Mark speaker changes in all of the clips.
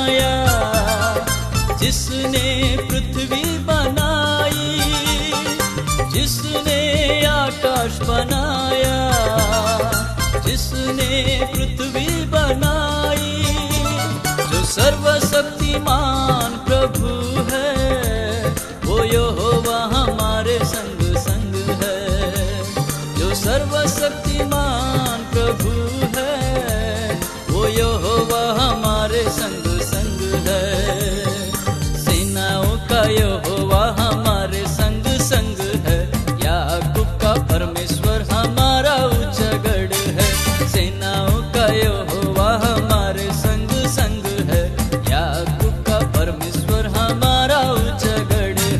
Speaker 1: बनाया, जिसने पृथ्वी बनाई, जिसने आकाश बनाया, जिसने पृथ्वी बनाई, जो सर्वशक्तिमान प्रभु है, वो यहोवा हमारे संग संग है। जो सर्वशक्तिमान प्रभु है, वो यहोवा हमारे संग संग है। सेनाओं का यहोवा हमारे संग संग है, याकूब का परमेश्वर हमारा ऊंचा गढ़ है। सेनाओं का यहोवा हमारे संग संग है, याकूब का परमेश्वर हमारा ऊंचा गढ़ है।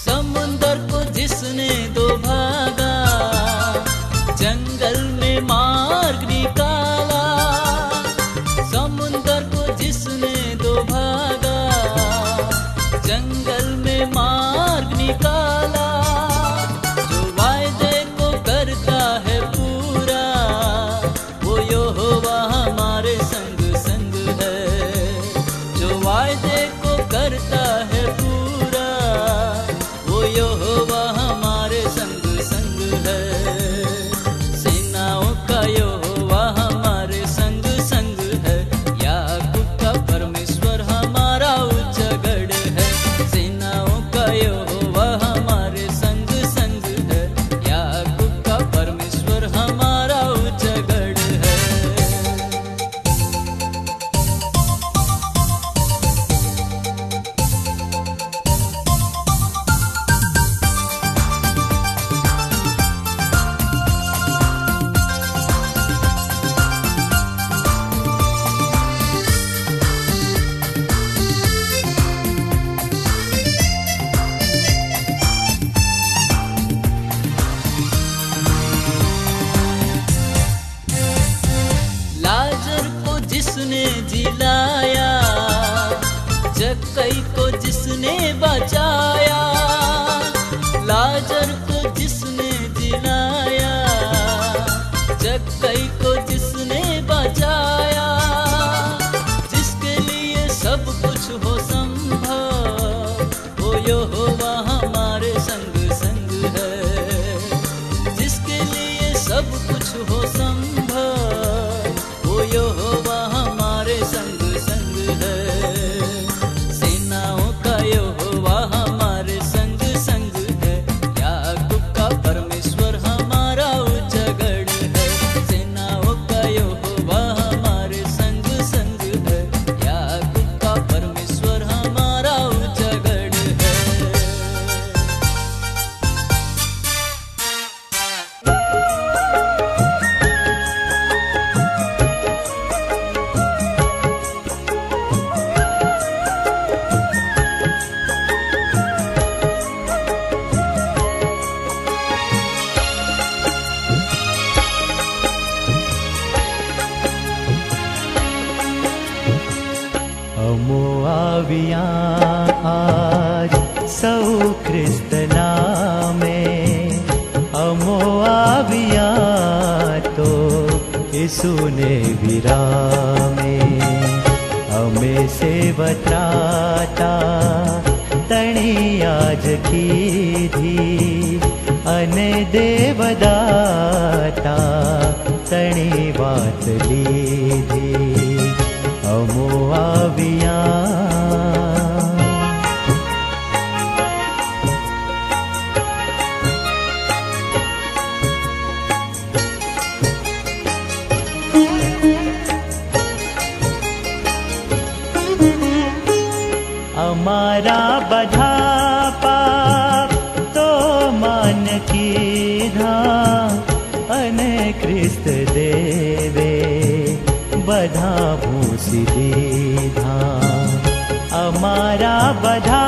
Speaker 1: समुंदर को जिसने दो भागा, जंगल में मार्ग निकाला। समुंदर को जिसने दो भागा, जंगल में मार्ग निकाला। जो वायदे को करता है पूरा, वो यहोवा हमारे संग संग है। जो वायदे को करता है पूरा, वो यहोवा हमारे संग संग है। सेनाओं का यहोवा हमारे संग संग है, याकूब का परमेश्वर हमारा ऊंचा गढ़ है। सेनाओं का यहोवा हमारे संग संग है, याकूब का परमेश्वर हमारा ऊंचा गढ़ है। लाजर को जिसने जिलाया, जक्कई को जिसने बचाया। लाजर को जिसने जिलाया, जक्कई को जिसने बचाया। जिसके लिए सब कुछ हो संभव, वो यहोवा हमारे संग संग है। जिसके लिए सब कुछ हो संभव, वो यहोवा हमारे संग संग है। सेनाओं का यहोवा हमारे संग संग है, याकूब का परमेश्वर हमारा ऊंचा गढ़ है। सेनाओं का यहोवा हमारे संग संग है, याकूब का परमेश्वर हमारा ऊंचा गढ़ है।
Speaker 2: अमो आविया आज सौ ख्रिस्त नामे, अमो आविया तो यीशु ने विरामे। अमे से बत्राता तणी आज कीधी, अने देवदाता तणी बात लीधी। अमो आविया अमारा बधा पाप तो मान कीधा, अने ख्रिस्त देवे बधा भूसी दीधा। अमारा बधा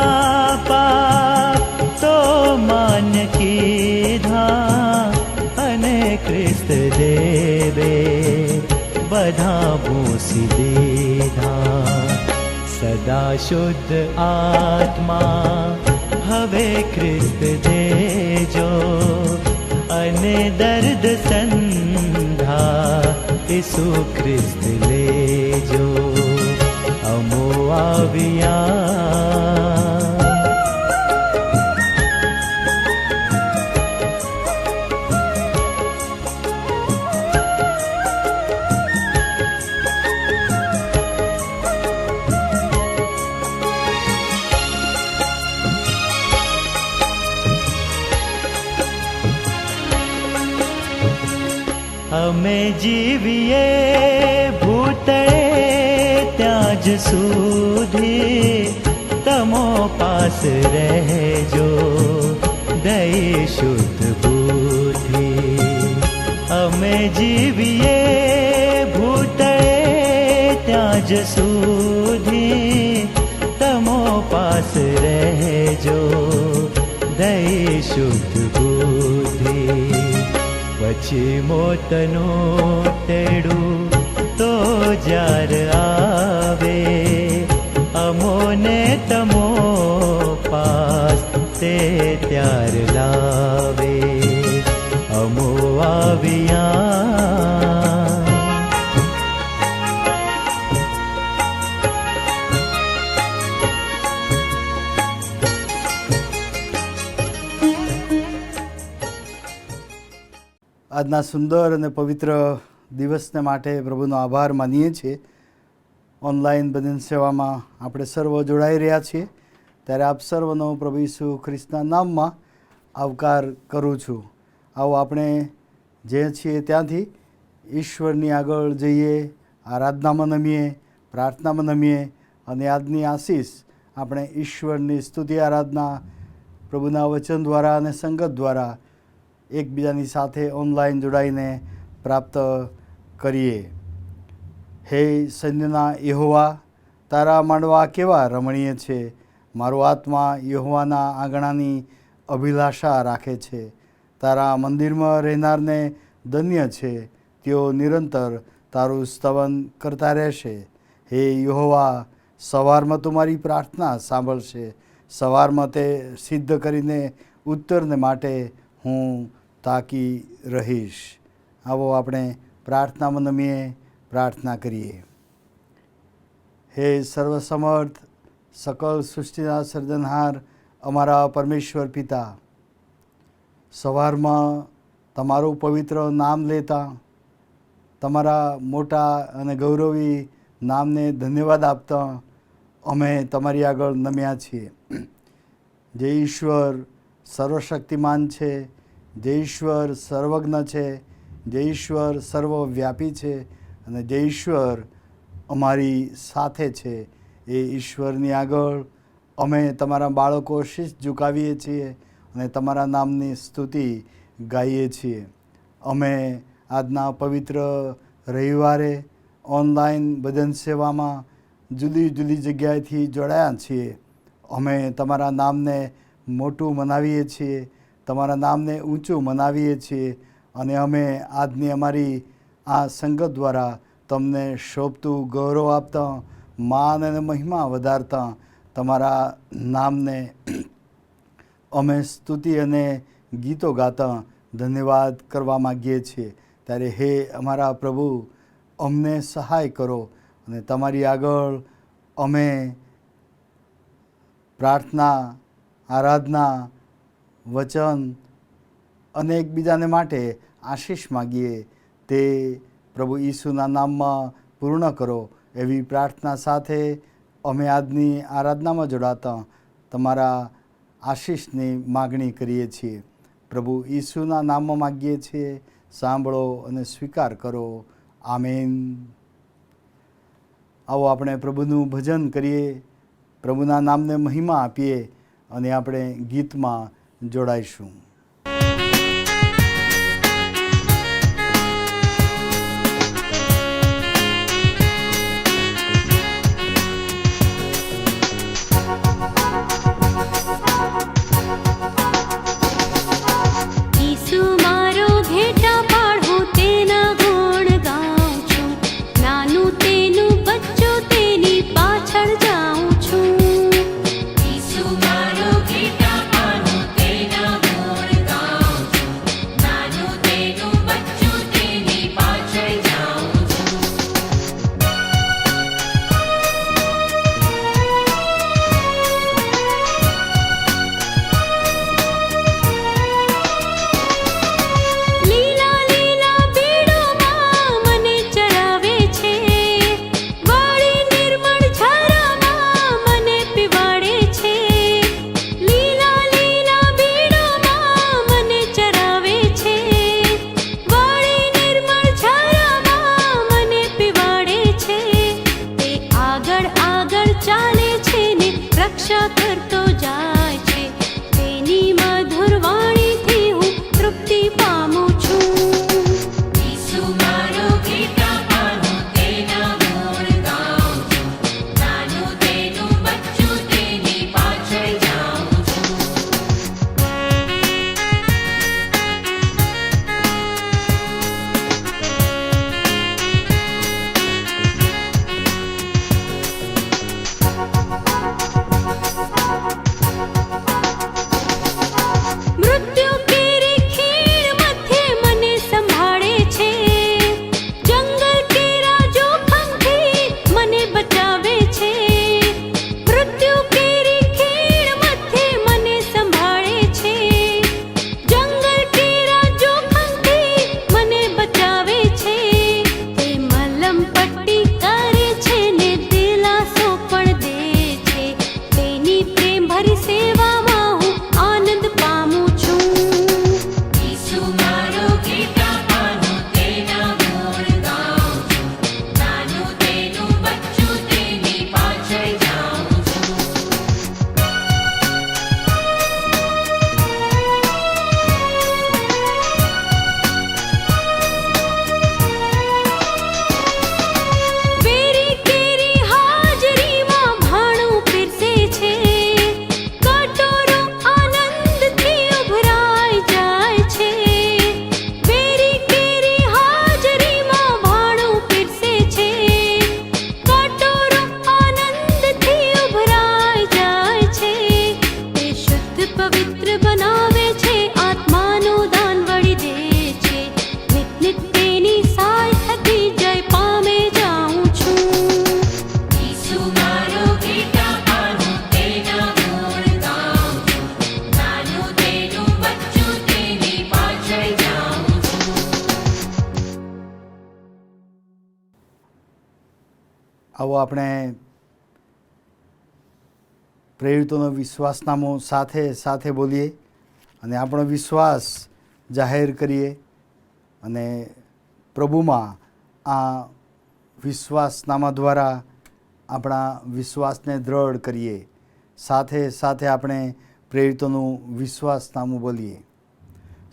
Speaker 2: पाप तो मान कीधा, अने ख्रिस्त देवे बधा भूसी આપી દીધા. સદા શુદ્ધ આત્મા હવે ખ્રિસ્ત દેજો, અને દર્દ સંધા ઈસુ ખ્રિસ્ત લેજો. અમો આવ્યા અમે જીવીએ ભૂતળે ત્યાં જ સુધી તમો પાસ રહેજો દઈ શુદ્ધ બુદ્ધિ. અમે જીવીએ ભૂતળે ત્યાં જ સુધી તમો પાસ રહેજો દઈ શુદ્ધ બુદ્ધિ. પછી મોતનું તેડું તો જાર આવે, અમોને તમો પાસ તે ત્યાર લાવે. અમો આવ્યા
Speaker 3: આજના સુંદર અને પવિત્ર દિવસને માટે પ્રભુનો આભાર માનીએ છીએ. ઓનલાઈન ભજન સેવામાં આપણે સર્વ જોડાઈ રહ્યા છીએ, ત્યારે આપ સર્વનો પ્રભુ ઈસુ ખ્રિસ્તના નામમાં આવકાર કરું છું. આવો આપણે જે છીએ ત્યાંથી ઈશ્વરની આગળ જઈએ, આરાધનામાં નમીએ, પ્રાર્થનામાં નમીએ, અને આજની આશીષ આપણે ઈશ્વરની સ્તુતિ આરાધના પ્રભુના વચન દ્વારા અને સંગત દ્વારા એકબીજાની સાથે ઓનલાઈન જોડાઈને પ્રાપ્ત કરીએ. હે સૈન્યના યહોવા, તારા માંડવા કેવા રમણીય છે. મારો આત્મા યહોવાના આંગણાની અભિલાષા રાખે છે. તારા મંદિરમાં રહેનારને ધન્ય છે, તેઓ નિરંતર તારું સ્તવન કરતા રહેશે. હે યહોવા, સવારમાં તું મારી પ્રાર્થના સાંભળશે. સવારમાં તે સિદ્ધ કરીને ઉત્તરને માટે હું તાકી રહીશ. આવો આપણે પ્રાર્થનામાં નમીએ, પ્રાર્થના કરીએ. હે સર્વસમર્થ, સકલ સૃષ્ટિના સર્જનહાર અમારા પરમેશ્વર પિતા, સવારમાં તમારું પવિત્ર નામ લેતા, તમારા મોટા અને ગૌરવી નામને ધન્યવાદ આપતા અમે તમારી આગળ નમ્યા છીએ. જે ઈશ્વર સર્વશક્તિમાન છે, જે ઈશ્વર સર્વજ્ઞ છે, જે ઈશ્વર સર્વવ્યાપી છે, અને જે ઈશ્વર અમારી સાથે છે, એ ઈશ્વરની આગળ અમે તમારા બાળકો શીશ ઝુકાવીએ છીએ અને તમારા નામની સ્તુતિ ગાઈએ છીએ. અમે આજના પવિત્ર રવિવારે ઓનલાઈન ભજન સેવામાં જુદી જુદી જગ્યાએથી જોડાયા છીએ. અમે તમારા નામને મોટું મનાવીએ છીએ, તમારા નામને ઊંચું મનાવીએ છીએ, અને અમે આજની અમારી આ સંગત દ્વારા તમને શોભતું ગૌરવ આપતા, માન અને મહિમા વધારતા તમારા નામને અમે સ્તુતિ અને ગીતો ગાતા ધન્યવાદ કરવા માગીએ છીએ. ત્યારે હે અમારા પ્રભુ, અમને સહાય કરો અને તમારી આગળ અમે પ્રાર્થના, આરાધના, વચન અને એકબીજાને માટે આશીષ માગીએ. તે પ્રભુ ઈસુના નામમાં પૂર્ણ કરો એવી પ્રાર્થના સાથે અમે આજની આરાધનામાં જોડાતા તમારા આશીષની માગણી કરીએ છીએ. પ્રભુ ઈસુના નામમાં માગીએ છીએ, સાંભળો અને સ્વીકાર કરો. આમેન. આવો આપણે પ્રભુનું ભજન કરીએ, પ્રભુના નામને મહિમા આપીએ અને આપણે ગીતમાં જોડાઈશું.
Speaker 4: ઈસુ મારો ઘેટા પાડું તેના ગુણ ગાઉં છું, નાનું તેનું આગળ આગળ ચાલે છે ને રક્ષા કરતો જાય છે. તેની મધુર વાણીથી હું તૃપ્તિ પામું છું. ઈસુ મારો ઘેટા પાનો તેના ગુણ ગાઉં છું. નાનું તેનું બચ્ચું તેની પાછળ જાઉં છું. મૃત્યુ કેરી ખીણ મધ્યે મને સંભાળે છે. જંગલ કેરા જોખમથી મને બચાવે છે. મૃત્યુ કેરી ખીણ મધ્યે મને સંભાળે છે. જંગલ કેરા જોખમથી મને બચાવે છે. તે મલમ પટ્ટી કરે છે ને દિલાસો પણ દે છે. તેની પ્રેમ ભરી સેવામાં હું આનંદ પામું છું. ઈસુ મારો ઘેટા પાનો તેના ગુણ ગાઉં છું. નાનું તેનું બચ્ચું તેની પાછળ જાઉં છું. વેરી કેરી હાજરીમાં ભાણું પીરસે છે. કટોરો આનંદથી ઉભરાઈ જાય છે. વેરી કેરી હાજરીમાં ભાણું પીરસે છે. કટોરો આનંદથી ઉભરાઈ જાય છે. તે શુદ્ધ પવિત્ર બનાવે છે. આત્માનું દાન વળી દે છે. નિત નિત તેની સાય થકી જય પામે જાઉં છું. ઈસુ મારો ઘેટા પાનો તેના ગુણ ગાઉં છું. નાનું તેનું બચ્ચું તેની પાછળ જાઉં છું.
Speaker 3: આવો આપણે પ્રેરિતોનો વિશ્વાસનામું સાથે સાથે બોલીએ અને આપણો વિશ્વાસ જાહેર કરીએ અને પ્રભુમાં આ વિશ્વાસનામા દ્વારા આપણા વિશ્વાસને દ્રઢ કરીએ. સાથે સાથે આપણે પ્રેરિતોનું વિશ્વાસનામું બોલીએ.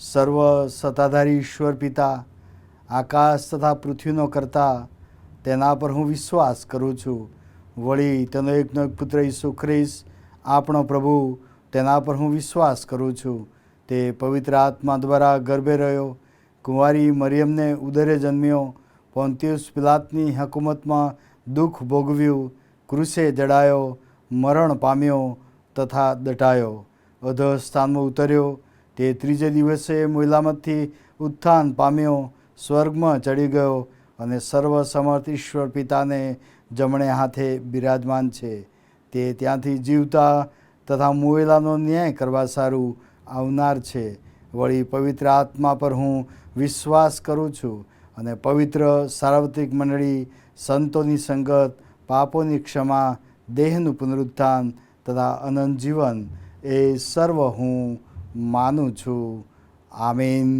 Speaker 3: સર્વ સત્તાધારી ઈશ્વર પિતા, આકાશ તથા પૃથ્વીનો કરતા, તેના પર હું વિશ્વાસ કરું છું. વળી તેનો એકનો એક પુત્ર ઈસુ ખ્રિસ્ત આપણો પ્રભુ, તેના પર હું વિશ્વાસ કરું છું. તે પવિત્ર આત્મા દ્વારા ગર્ભે રહ્યો, કુંવારી મરિયમને ઉદરે જન્મ્યો, પોન્તિયુસ પિલાતની હકુમતમાં દુઃખ ભોગવ્યું, ક્રૂસે જડાયો, મરણ પામ્યો તથા દટાયો, અધઃસ્થાનમાં ઉતર્યો. તે ત્રીજે દિવસે મુલામતથી ઉત્થાન પામ્યો, સ્વર્ગમાં ચડી ગયો અને સર્વસમર્થ ઈશ્વર પિતાને જમણે હાથે બિરાજમાન છે. તે ત્યાંથી જીવતા તથા મુવેલાનો ન્યાય કરવા સારું આવનાર છે. વળી પવિત્ર આત્મા પર હું વિશ્વાસ કરું છું અને પવિત્ર સાર્વત્રિક મંડળી, સંતોની સંગત, પાપોની ક્ષમા, દેહનું પુનરુત્થાન તથા અનંત જીવન એ સર્વ હું માનું છું. આમીન.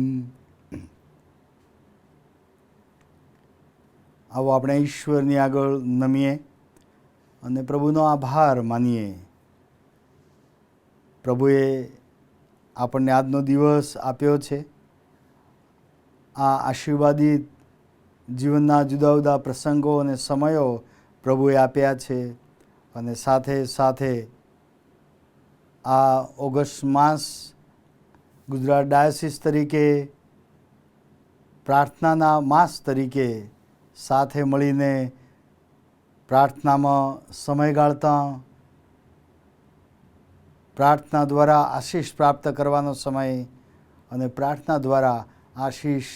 Speaker 3: આવો આપણે ઈશ્વરની આગળ નમીએ અને પ્રભુનો આભાર માનીએ. પ્રભુએ આપણને આજનો દિવસ આપ્યો છે. આ આશીર્વાદિત જીવનના જુદા જુદા પ્રસંગો અને સમયો પ્રભુએ આપ્યા છે અને સાથે સાથે આ ઓગસ્ટ માસ ગુજરાત ડાયોસિસ તરીકે પ્રાર્થનાના માસ તરીકે સાથે મળીને પ્રાર્થનામાં સમય ગાળતા, પ્રાર્થના દ્વારા આશીષ પ્રાપ્ત કરવાનો સમય અને પ્રાર્થના દ્વારા આશીષ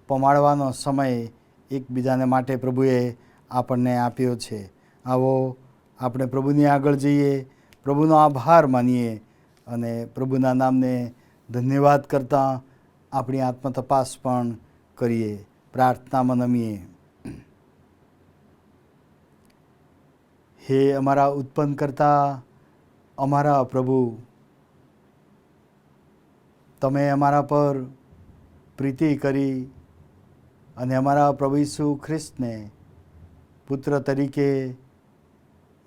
Speaker 3: પમાડવાનો સમય એકબીજાને માટે પ્રભુએ આપણને આપ્યો છે. આવો આપણે પ્રભુની આગળ જઈએ, પ્રભુનો આભાર માનીએ અને પ્રભુના નામને ધન્યવાદ કરતાં આપણી આત્મતપાસ પણ કરીએ. પ્રાર્થનામાં નમીએ. હે અમારા ઉત્પન્ન કરતા અમારા પ્રભુ, તમે અમારા પર પ્રીતિ કરી અને અમારા પ્રભુ ઈસુ ખ્રિસ્તને પુત્ર તરીકે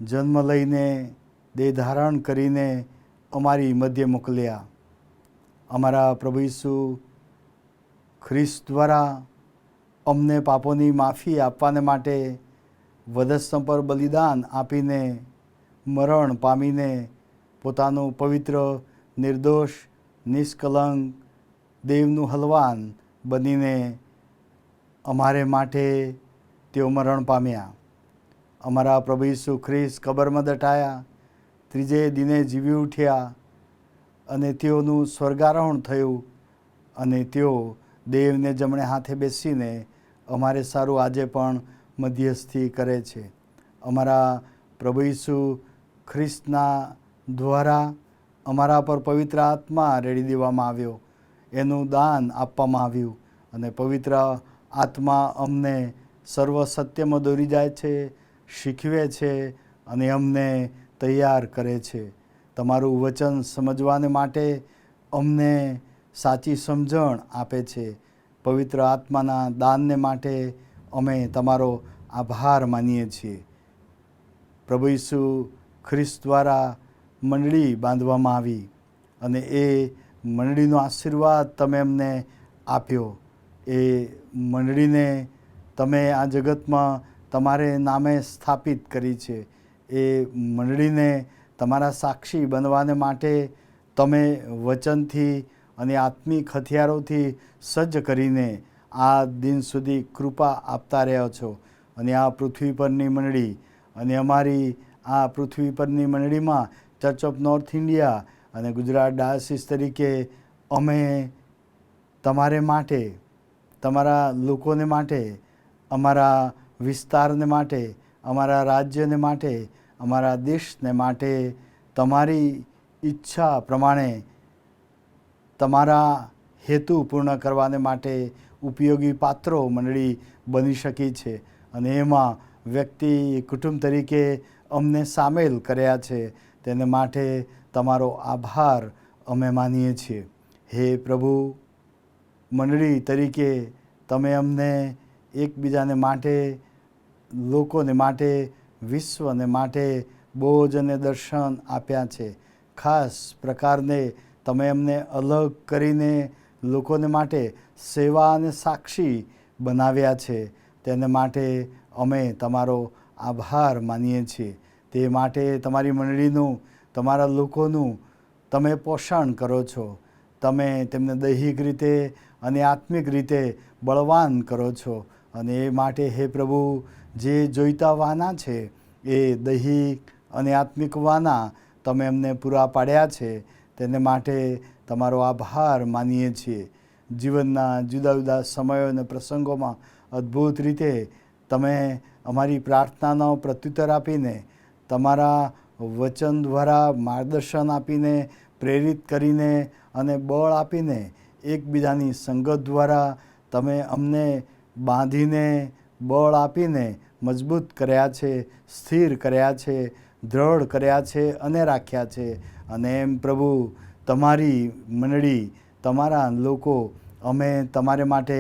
Speaker 3: જન્મ લઈને દેહ ધારણ કરીને અમારી મધ્ય મોકલ્યા. અમારા પ્રભુ ઈસુ ખ્રિસ્ત દ્વારા અમને પાપોની માફી આપવાને માટે વધસ્તંભ પર બલિદાન આપીને મરણ પામીને પોતાનું પવિત્ર, નિર્દોષ, નિષ્કલંક, દેવનું હલવાન બનીને અમારે માટે તેઓ મરણ પામ્યા. અમારા પ્રભુ ઈસુ ખ્રિસ્ત કબરમાં દટાયા, ત્રીજે દિને જીવી ઉઠ્યા અને તેઓનું સ્વર્ગારોહણ થયું અને તેઓ દેવને જમણે હાથે બેસીને અમારે સારું આજે પણ મધ્યસ્થી કરે છે. અમારા પ્રભુ ઈસુ ખ્રિસ્તના દ્વારા અમારા પર પવિત્ર આત્મા રેડી દેવામાં આવ્યો, એનું દાન આપવામાં આવ્યું અને પવિત્ર આત્મા અમને સર્વ સત્યમાં દોરી જાય છે, શીખવે છે અને અમને તૈયાર કરે છે. તમારું વચન સમજવાને માટે અમને સાચી સમજણ આપે છે. પવિત્ર આત્માના દાનને માટે અમે તમારો આભાર માનીએ છીએ. પ્રભુ ઈસુ ખ્રિસ્ત દ્વારા મંડળી બાંધવામાં આવી અને એ મંડળીનો આશીર્વાદ તમે અમને આપ્યો. એ મંડળીને તમે આ જગતમાં તમારે નામે સ્થાપિત કરી છે. એ મંડળીને તમારા સાક્ષી બનવાને માટે તમે વચનથી અને આત્મિક હથિયારોથી સજ્જ કરીને આ દિન સુધી કૃપા આપતા રહ્યો છો. અને આ પૃથ્વી પરની મંડળી અને અમારી આ પૃથ્વી પરની મંડળીમાં ચર્ચ ઓફ નોર્થ ઇન્ડિયા અને ગુજરાત ડાયોસિસ તરીકે અમે તમારે માટે, તમારા લોકોને માટે, અમારા વિસ્તારને માટે, અમારા રાજ્યને માટે, અમારા દેશને માટે તમારી ઈચ્છા પ્રમાણે તમારા હેતુ પૂર્ણ કરવાને માટે ઉપયોગી પાત્રો મંડળી બની શકી છે. અને એમાં વ્યક્તિ કુટુંબ તરીકે અમને સામેલ કર્યા છે. તેને માટે તમારો આભાર અમે માનીએ છીએ. હે પ્રભુ, મંડળી તરીકે તમે અમને એકબીજાને માટે, લોકોને માટે, વિશ્વને માટે બોજ અને દર્શન આપ્યા છે. ખાસ પ્રકારને તમે અમને અલગ કરીને લોકોને માટે સેવા અને સાક્ષી બનાવ્યા છે. તેને માટે અમે તમારો આભાર માનીએ છીએ. તે માટે તમારી મંડળીનું, તમારા લોકોનું તમે પોષણ કરો છો. તમે તેમને દૈહિક રીતે અને આત્મિક રીતે બળવાન કરો છો. અને એ માટે હે પ્રભુ, જે જોઈતા વાના છે એ દૈહિક અને આત્મિક વાના તમે અમને પૂરા પાડ્યા છે. તેને માટે તમારો આભાર માનીએ છીએ. જીવનના જુદા જુદા સમયો અને પ્રસંગોમાં અદ્ભુત રીતે તમે અમારી પ્રાર્થનાનો પ્રત્યુત્તર આપીને, તમારા વચન દ્વારા માર્ગદર્શન આપીને, પ્રેરિત કરીને અને બળ આપીને, એકબીજાની સંગત દ્વારા તમે અમને બાંધીને, બળ આપીને મજબૂત કર્યા છે, સ્થિર કર્યા છે, દ્રઢ કર્યા છે અને રાખ્યા છે. અને એમ પ્રભુ, તમારી મંડળી, તમારા લોકો, અમે તમારે માટે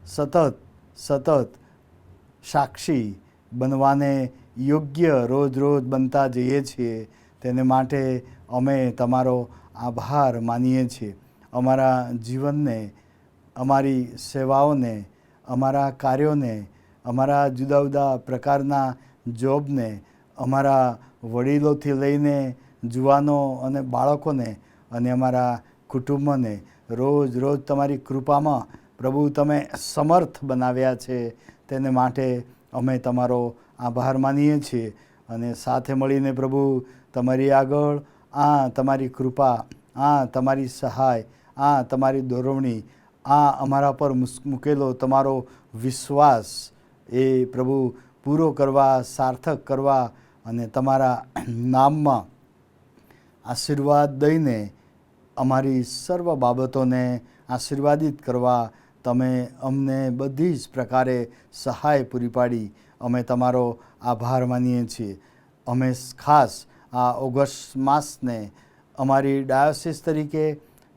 Speaker 3: સતત સાક્ષી બનવાને યોગ્ય રોજ રોજ બનતા જઈએ છીએ. તેને માટે અમે તમારો આભાર માનીએ છીએ. અમારા જીવનને, અમારી સેવાઓને, અમારા કાર્યોને, અમારા જુદા જુદા પ્રકારના જોબને, અમારા વડીલોથી લઈને જુવાનો અને બાળકોને અને અમારા કુટુંબને રોજ રોજ તમારી કૃપામાં પ્રભુ તમે સમર્થ બનાવ્યા છે. તેને માટે અમે તમારો આભાર માનીએ છીએ. અને સાથે મળીને પ્રભુ તમારી આગળ આ તમારી કૃપા, આ તમારી સહાય, આ તમારી દોરવણી, આ અમારા પર મૂકેલો તમારો વિશ્વાસ એ પ્રભુ પૂરો કરવા, સાર્થક કરવા અને તમારા નામમાં આશીર્વાદ દઈને અમારી સર્વ બાબતોને આશીર્વાદિત કરવા તમે અમને બધી જ પ્રકારે સહાય પૂરી પાડી. અમે તમારો આભાર માનીએ છીએ. અમે ખાસ આ ઓગસ્ટ માસને અમારી ડાયોસિસ તરીકે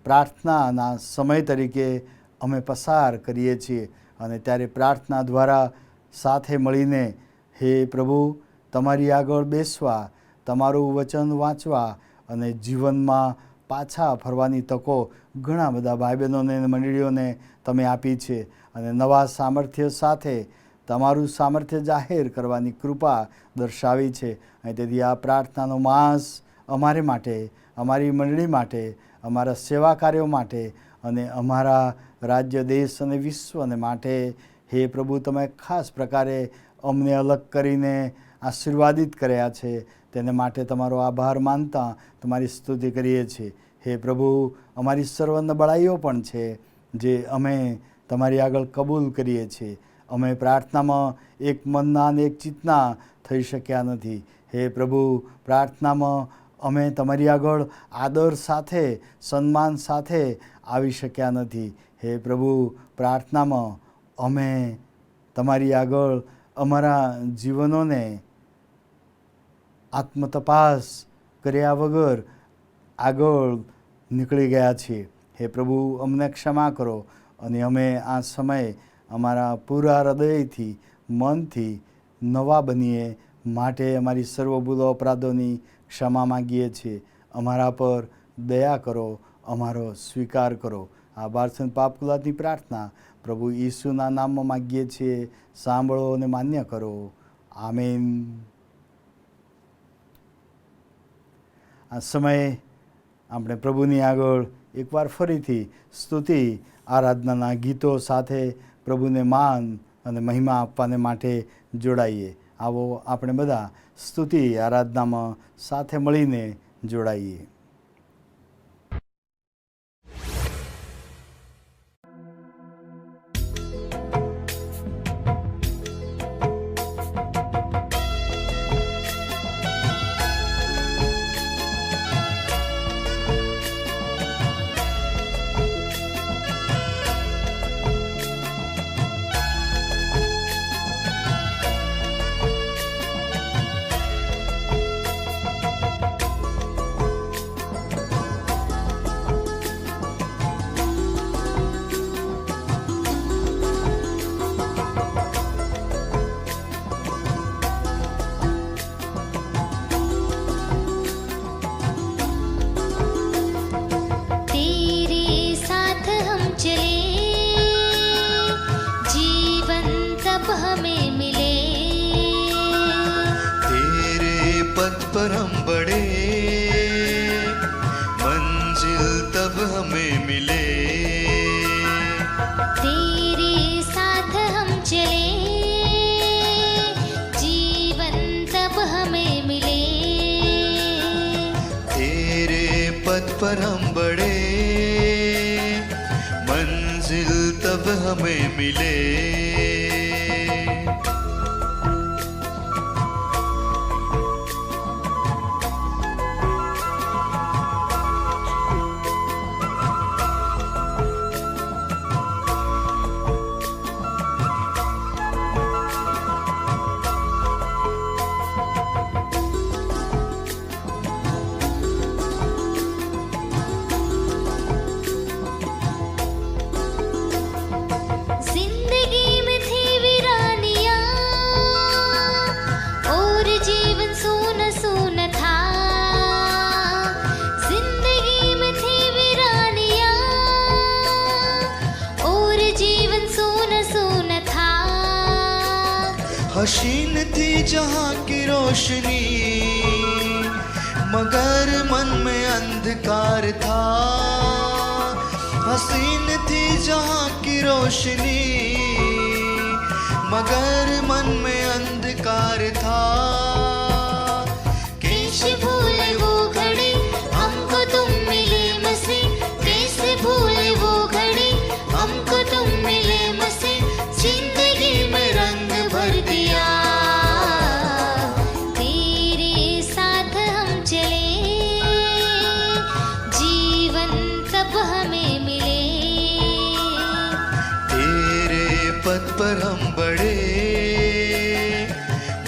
Speaker 3: પ્રાર્થનાના સમય તરીકે અમે પસાર કરીએ છીએ. અને ત્યારે પ્રાર્થના દ્વારા સાથે મળીને હે પ્રભુ, તમારી આગળ બેસવા, તમારું વચન વાંચવા અને જીવનમાં પાછા ફરવાની તકો ઘણા બધા ભાઈ બહેનોને અને મંડળીઓને તમે આપી છે અને નવા સામર્થ્ય સાથે તમારું સામર્થ્ય જાહેર કરવાની કૃપા દર્શાવી છે. અને તેથી આ પ્રાર્થનાનો માસ અમારે માટે, અમારી મંડળી માટે, અમારા સેવા કાર્યો માટે અને અમારા રાજ્ય, દેશ અને વિશ્વને માટે હે પ્રભુ તમે ખાસ પ્રકારે અમને અલગ કરીને આશીર્વાદિત કર્યા છે. તેને માટે તમારો આભાર માનતા તમારી સ્તુતિ કરીએ છીએ. હે પ્રભુ, અમારી સર્વ નબળાઈઓ પણ છે જે અમે તમારી આગળ કબૂલ કરીએ છીએ. અમે પ્રાર્થનામાં એક મનના અને એક ચિત્તના થઈ શક્યા નથી. હે પ્રભુ, પ્રાર્થનામાં અમે તમારી આગળ આદર સાથે, સન્માન સાથે આવી શક્યા નથી. હે પ્રભુ, પ્રાર્થનામાં અમે તમારી આગળ અમારા જીવનોને આત્મતપાસ કર્યા વગર આગળ નીકળી ગયા છીએ. હે પ્રભુ, અમને ક્ષમા કરો અને અમે આ સમયે અમારા પૂરા હૃદયથી, મનથી નવા બનીએ માટે અમારી સર્વ ભૂલો અપરાધોની ક્ષમા માગીએ છીએ. અમારા પર દયા કરો, અમારો સ્વીકાર કરો. આ બારસન પાપકુલાની પ્રાર્થના પ્રભુ ઈસુના નામમાં માગીએ છીએ. સાંભળો અને માન્ય કરો. આમીન. આ સમયે આપણે પ્રભુની આગળ એકવાર ફરીથી સ્તુતિ આરાધનાના ગીતો સાથે પ્રભુને માન અને મહિમા આપવાને માટે જોડાઈએ. આવો આપણે બધા સ્તુતિ આરાધનામાં સાથે મળીને જોડાઈએ.
Speaker 2: पर हम बढ़े, मंजिल तब हमें मिले।
Speaker 5: तेरे साथ हम चले, जीवन तब हमें मिले।
Speaker 2: तेरे पथ पर हम बढ़े, मंजिल तब हमें मिले। हसीन थी जहाँ की रोशनी, मगर मन में अंधकार था। हसीन थी जहाँ की रोशनी, मगर मन में अंधकार था।
Speaker 5: कैसे भूले वो घड़ी हमको तुम मिले मसीह, कैसे भूले वो घड़ी हमको तुम मिले मसीह। जिंदगी में रंग भर दिया, तेरे साथ हम चले, जीवन तब हमें मिले।
Speaker 2: तेरे पथ पर हम बढ़े,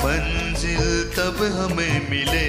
Speaker 2: मंजिल तब हमें मिले।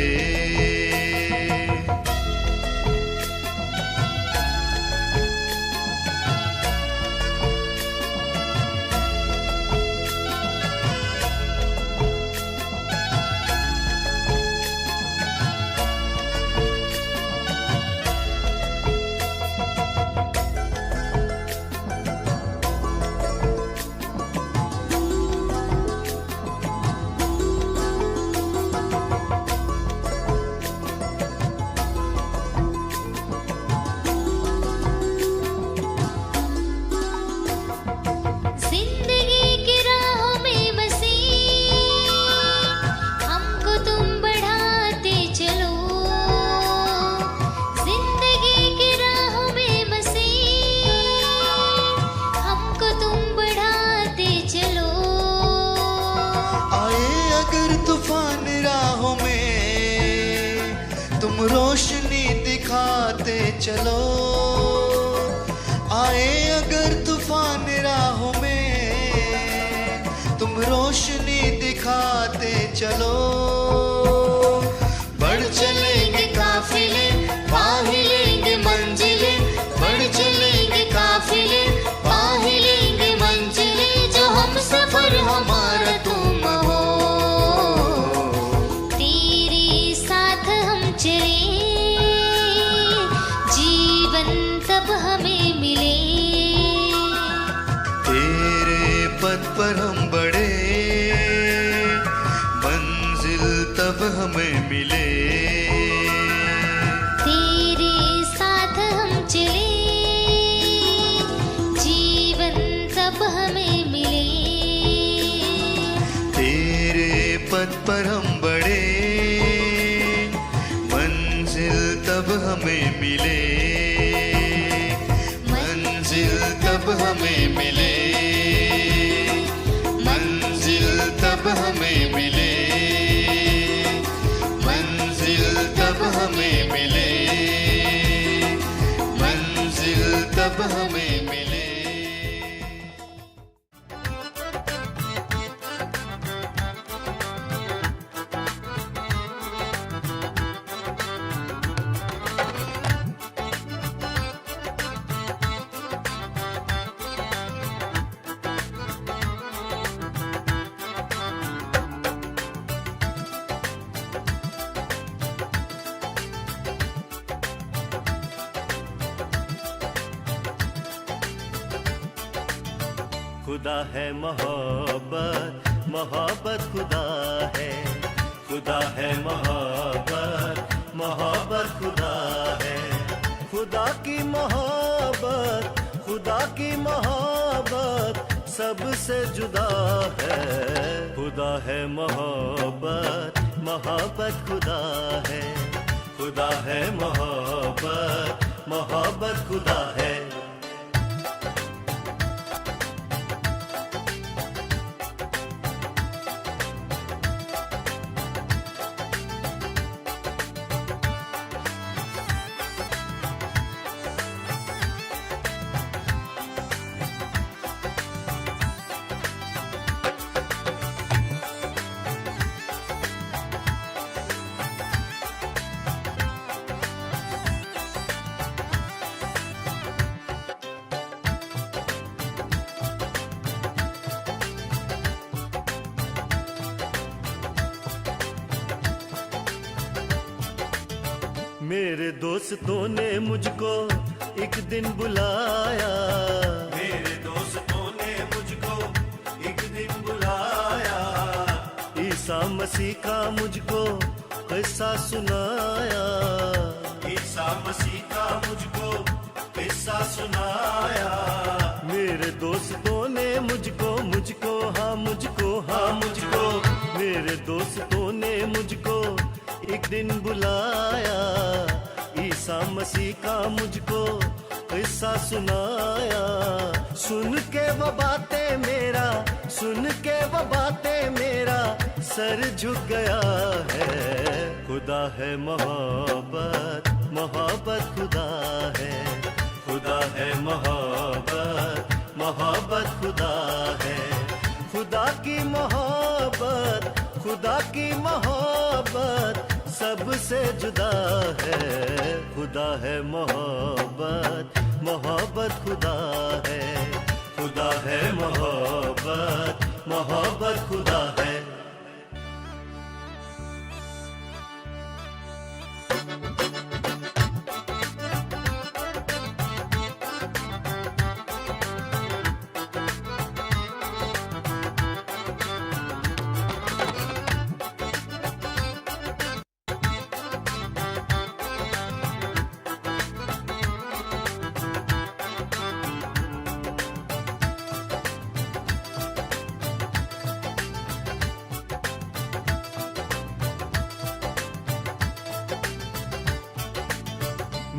Speaker 2: दिखाते चलो, आए अगर तूफान राहों में, तुम रोशनी दिखाते चलो। बढ़ चलेंगे काफिले, पा ही लेंगे मंजिले, बढ़ चलेंगे काफिले, पा ही लेंगे मंजिले, जो हम सफर हमारा तुम हो।
Speaker 5: तेरे साथ हम चले, जीवन तब हमें मिले,
Speaker 2: तेरे पथ पर हम बढ़े, मंजिल तब हमें मिले।
Speaker 5: तेरे साथ हम चले, जीवन तब हमें मिले,
Speaker 2: तेरे पथ पर हम बढ़े, मंजिल तब हमें मिले, मंजिल तब हमें मिले, मंजिल तब हमें मिले, मंजिल तब हमें मिले, मंजिल तब हमें मिले।
Speaker 6: खुदा है मोहब्बत, मोहब्बत खुदा है, खुदा है मोहब्बत, मोहब्बत खुदा है, खुदा की मोहब्बत, खुदा की मोहब्बत सबसे जुदा है। खुदा है मोहब्बत, मोहब्बत खुदा है, खुदा है मोहब्बत, मोहब्बत खुदा है। मेरे दोस्तों ने मुझको एक दिन बुलाया, मेरे दोस्तों ने मुझको एक दिन बुलाया, ईसा मसीह का मुझको किस्सा सुनाया, ईसा मसीह का मुझको किस्सा सुनाया। मेरे दोस्तों ने मुझको मेरे दोस्तों ने मुझको एक दिन बुलाया, ईसा मसीह का मुझको किस्सा सुनाया। सुन के वो बातें मेरा, सुन के वो बातें मेरा सर झुक गया है। खुदा है मोहब्बत, मोहब्बत खुदा है, खुदा है मोहब्बत, मोहब्बत खुदा है, खुदा की मोहब्बत, खुदा की मोहब्बत सबसे जुदा है। खुदा है मोहब्बत, मोहब्बत खुदा है, खुदा है मोहब्बत, मोहब्बत खुदा है।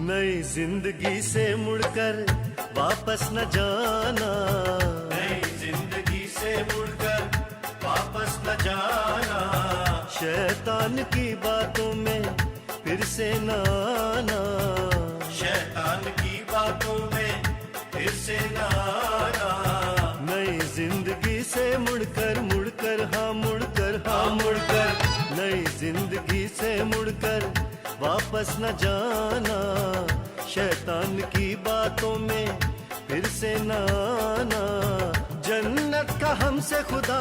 Speaker 6: नई जिंदगी से मुड़कर वापस न जाना, नई जिंदगी से मुड़कर वापस न जाना, शैतान की बातों में फिर से न आना, शैतान की बातों में फिर से न आना। नई जिंदगी से मुड़कर मुड़कर हाँ मुड़कर नई जिंदगी से मुड़कर वापस न जाना। शैतान की बातों में फिर से न आना। जन्नत का हमसे खुदा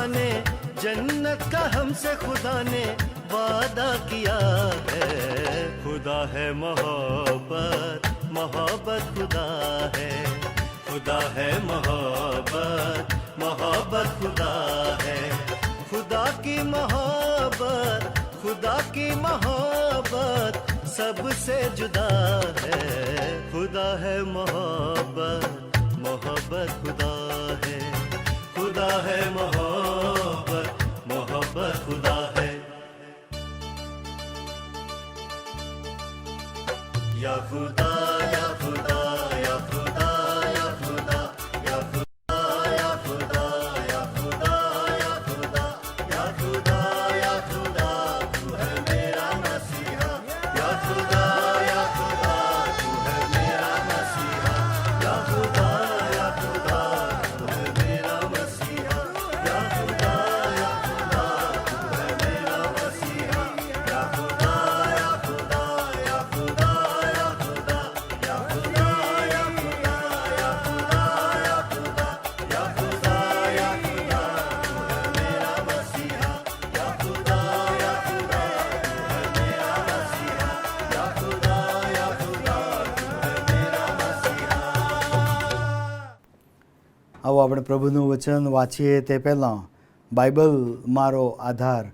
Speaker 6: ने वादा किया है। खुदा है मोहब्बत खुदा है। खुदा है मोहब्बत खुदा है। खुदा की मोहब्बत सबसे जुदा है। खुदा है मोहब्बत खुदा है। खुदा है मोहब्बत खुदा है। या खुदा या खुदा या खुदा या खुदा या खुदा या खुदा या खुदा या खुदा या खुदा या खुदा तू है मेरा मसीहा। या खुदा तू है मेरा मसीहा। या खुदा तू है मेरा मसीहा। या खुदा तू है मेरा मसीहा। या खुदा या खुदा या खुदा या खुदा या खुदा या खुदा या खुदा या खुदा या खुदा या खुदा तू है मेरा मसीहा। या खुदा या खुदा तू है मेरा मसीहा। या खुदा या खुदा तू है मेरा मसीहा।
Speaker 3: આવો આપણે પ્રભુનું વચન વાંચીએ તે પહેલાં બાઇબલ મારો આધાર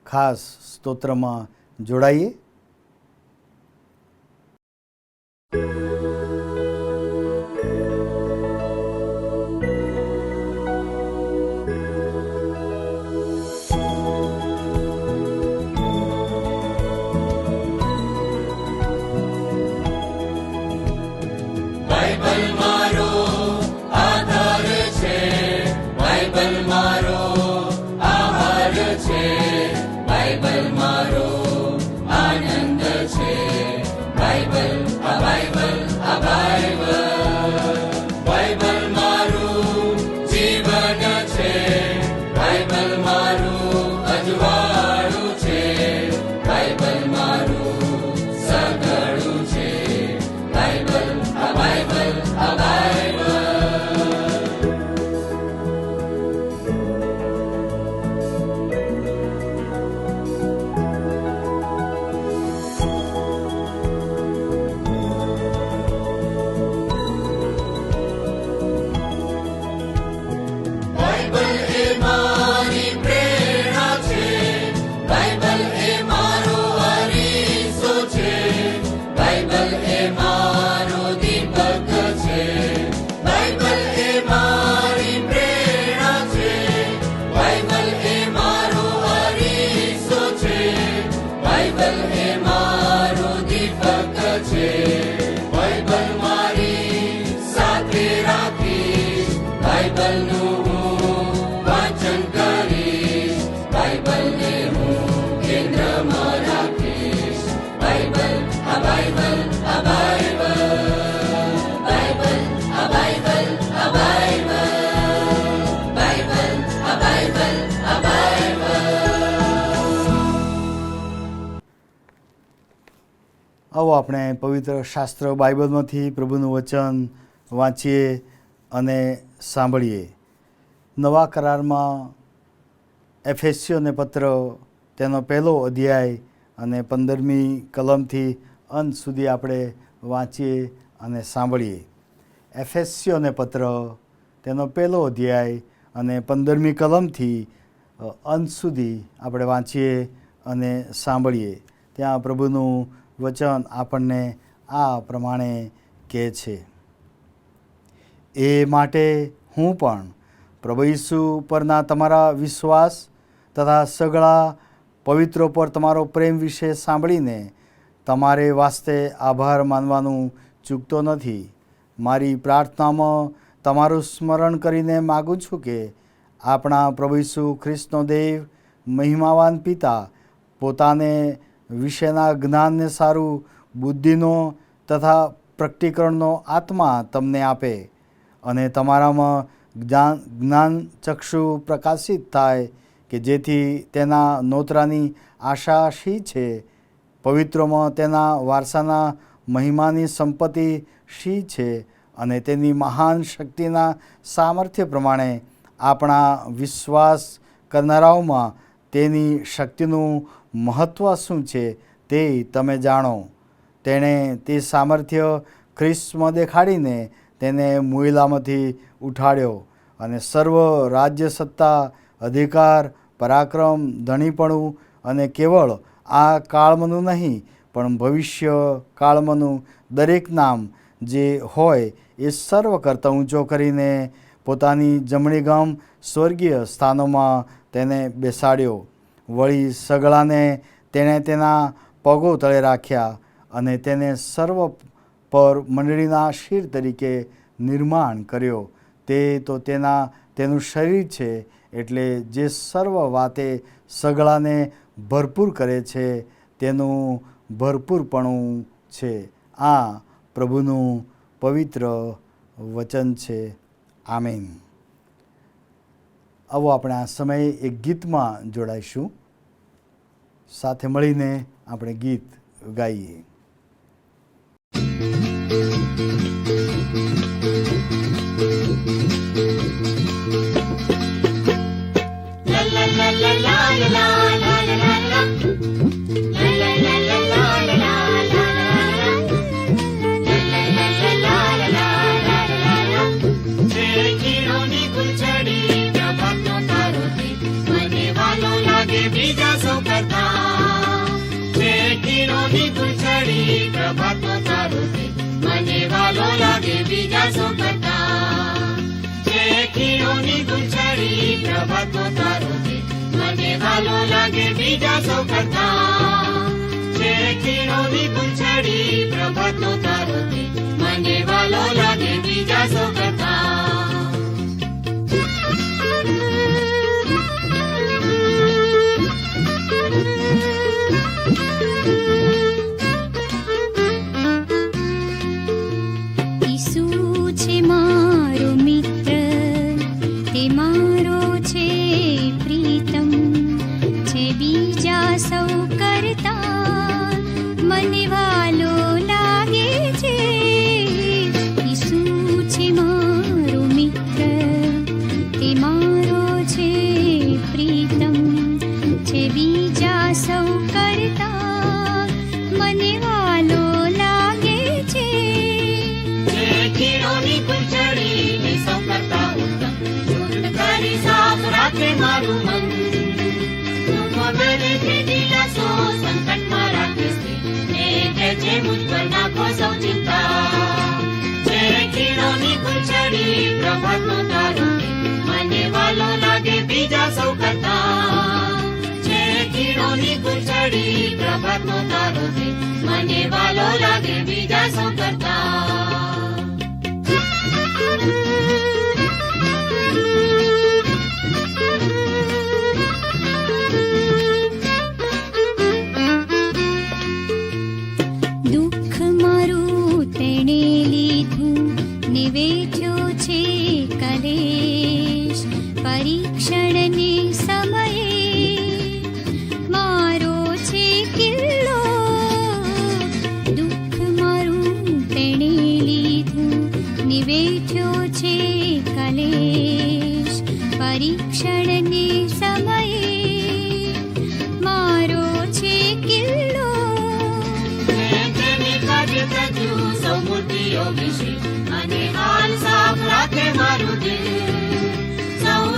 Speaker 3: ખાસ સ્તોત્રમાં જોડાઈએ. આવો આપણે પવિત્ર શાસ્ત્ર બાઇબલમાંથી પ્રભુનું વચન વાંચીએ અને સાંભળીએ. નવા કરારમાં એફેસીઓને પત્ર તેનો પહેલો અધ્યાય અને 15મી કલમથી અંત સુધી આપણે વાંચીએ અને સાંભળીએ. એફેસીઓને પત્ર તેનો પહેલો અધ્યાય અને 15મી કલમથી અંત સુધી આપણે વાંચીએ અને સાંભળીએ. ત્યાં પ્રભુનું વચન આપણને આ પ્રમાણે કહે છે, એ માટે હું પણ પ્રભુ ઈસુ પરના તમારા વિશ્વાસ તથા સઘળા પવિત્રો પર તમારો પ્રેમ વિશે સાંભળીને તમારે વાસ્તે આભાર માનવાનું ચૂકતો નથી. મારી પ્રાર્થનામાં તમારું સ્મરણ કરીને માગું છું કે આપણા પ્રભુ ઈસુ ખ્રિસ્તનો દેવ મહિમાવાન પિતા પોતાને વિશેના જ્ઞાનને સારું બુદ્ધિનો તથા પ્રકટીકરણનો આત્મા તમને આપે અને તમારામાં જ્ઞાન ચક્ષુ પ્રકાશિત થાય કે જેથી તેના નોતરાની આશા શી છે, પવિત્રોમાં તેના વારસાના મહિમાની સંપત્તિ શી છે અને તેની મહાન શક્તિના સામર્થ્ય પ્રમાણે આપણા વિશ્વાસ કરનારાઓમાં તેની શક્તિનું મહત્ત્વ શું છે તે તમે જાણો. તેણે તે સામર્થ્ય ખ્રિસ્તમાં દેખાડીને તેને મુયેલામાંથી ઉઠાડ્યો અને સર્વ રાજ્ય, સત્તા, અધિકાર, પરાક્રમ, ધણીપણું અને કેવળ આ કાળમાંનું નહીં પણ ભવિષ્ય કાળમાંનું દરેક નામ જે હોય એ સર્વ કરતાં ઊંચો કરીને પોતાની જમણી ગામ સ્વર્ગીય સ્થાનોમાં તેને બેસાડ્યો. વળી સગળાને તેણે તેના પગો તળે રાખ્યા અને તેને સર્વ પર મંડળીના શિર તરીકે નિર્માણ કર્યો. તે તો તેનું શરીર છે, એટલે જે સર્વ વાતે સગળાને ભરપૂર કરે છે તેનું ભરપૂરપણું છે. આ પ્રભુનું પવિત્ર વચન છે. આમીન. આવો આપણે આ સમયે એક ગીતમાં જોડાઈશું. સાથે મળીને આપણે ગીત ગાઈએ.
Speaker 2: મને વાલો લાગે બીજા સો કરતા, જે ખીણોની ગુંચડી પ્રભાતો તારો છે. મને વાલો લાગે બીજા સો કરતા, જે ખીણોની ગુંચડી પ્રભાતો તારો છે. મને વાલો લાગે બીજા સો કરતા. મારું મન સંકટમાં રાખે છે, મુझ પર નાખો સૌ ચિંતા. જે ખીણોની ગુંચડી પ્રભાતનો તારો મને વાલો લાગે બીજા સૌ કરતા. જે ખીણોની ગુંચડી પ્રભાતનો તારો મને વાલો લાગે બીજા સૌ કરતા.
Speaker 4: પરીક્ષણને સમયે મારો છે કિલ્લો, દુઃખ મારું તેણે લીધું, નિવેઠ્યો છે કલેશ. પરીક્ષણને સમયે મારો છે કિલ્લો,
Speaker 2: સૌ મૂર્તિઓ વિશે અને હાલ સાફ રાખે મારું દિલ.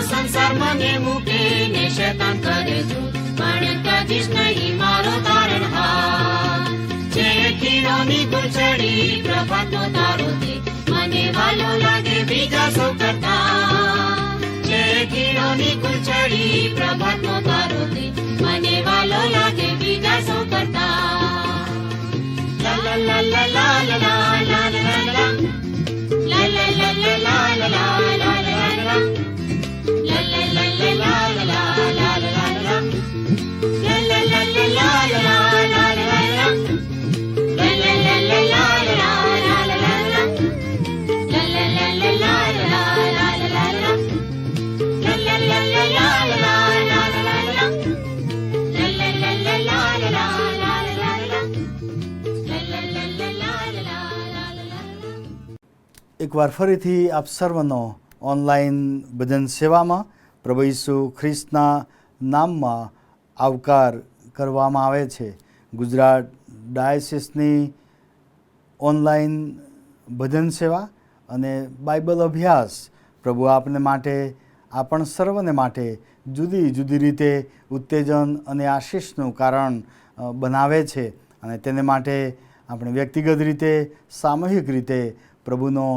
Speaker 2: સંસાર મને મૂકે ને શેતાન કરે જો, પણ ત્યાગીશ નહીં મારો તારણહાર. જે ખીણોની ગુંચડી પ્રભાતનો તારો છે, મને વાલો લાગે બીજા સૌ કરતા. જે ખીણોની ગુંચડી પ્રભાતનો તારો છે, મને વાલો લાગે બીજા સૌ કરતા. લા લા લા લા લા લા લા લા લા લા લા લા લા લા લા લા લા. La la la la la la la la la la la la la la la la la la.
Speaker 3: એકવાર ફરીથી આપ સર્વનો ઓનલાઈન ભજન સેવામાં પ્રભુ ઈસુ ખ્રિસ્તના નામમાં આવકાર કરવામાં આવે છે. ગુજરાત ડાયસિસની ઓનલાઈન ભજન સેવા અને બાઇબલ અભ્યાસ પ્રભુ આપને માટે આપણ સર્વને માટે જુદી જુદી રીતે ઉત્તેજન અને આશીષનું કારણ બનાવે છે. અને તેને માટે આપણે વ્યક્તિગત રીતે સામૂહિક રીતે પ્રભુનો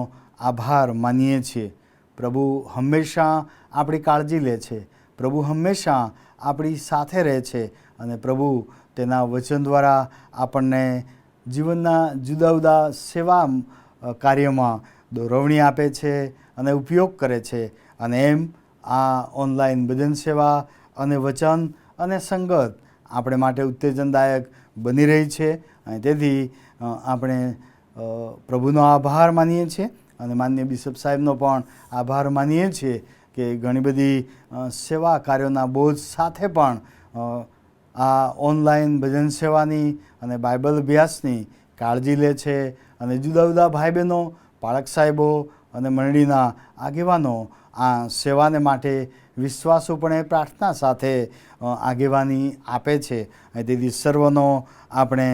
Speaker 3: આભાર માનીએ છીએ. પ્રભુ હંમેશા આપણી કાળજી લે છે. પ્રભુ હંમેશા આપણી સાથે રહે છે અને પ્રભુ તેના વચન દ્વારા આપણને જીવનના જુદા જુદા સેવા કાર્યમાં દોરવણી આપે છે અને ઉપયોગ કરે છે. અને એમ આ ઓનલાઈન ભજન સેવા અને વચન અને સંગત આપણે માટે ઉત્તેજનદાયક બની રહી છે. અને તેથી આપણે પ્રભુનો આભાર માનીએ છીએ અને માનનીય બિશપ સાહેબનો પણ આભાર માનીએ છીએ કે ઘણી બધી સેવા કાર્યોના બોજ સાથે પણ આ ઓનલાઈન ભજન સેવાની અને બાઇબલ અભ્યાસની કાળજી લે છે. અને જુદા જુદા ભાઈ બહેનો, પાળક સાહેબો અને મંડળીના આગેવાનો આ સેવાને માટે વિશ્વાસુપણે પ્રાર્થના સાથે આગેવાની આપે છે. અને તેથી સર્વનો આપણે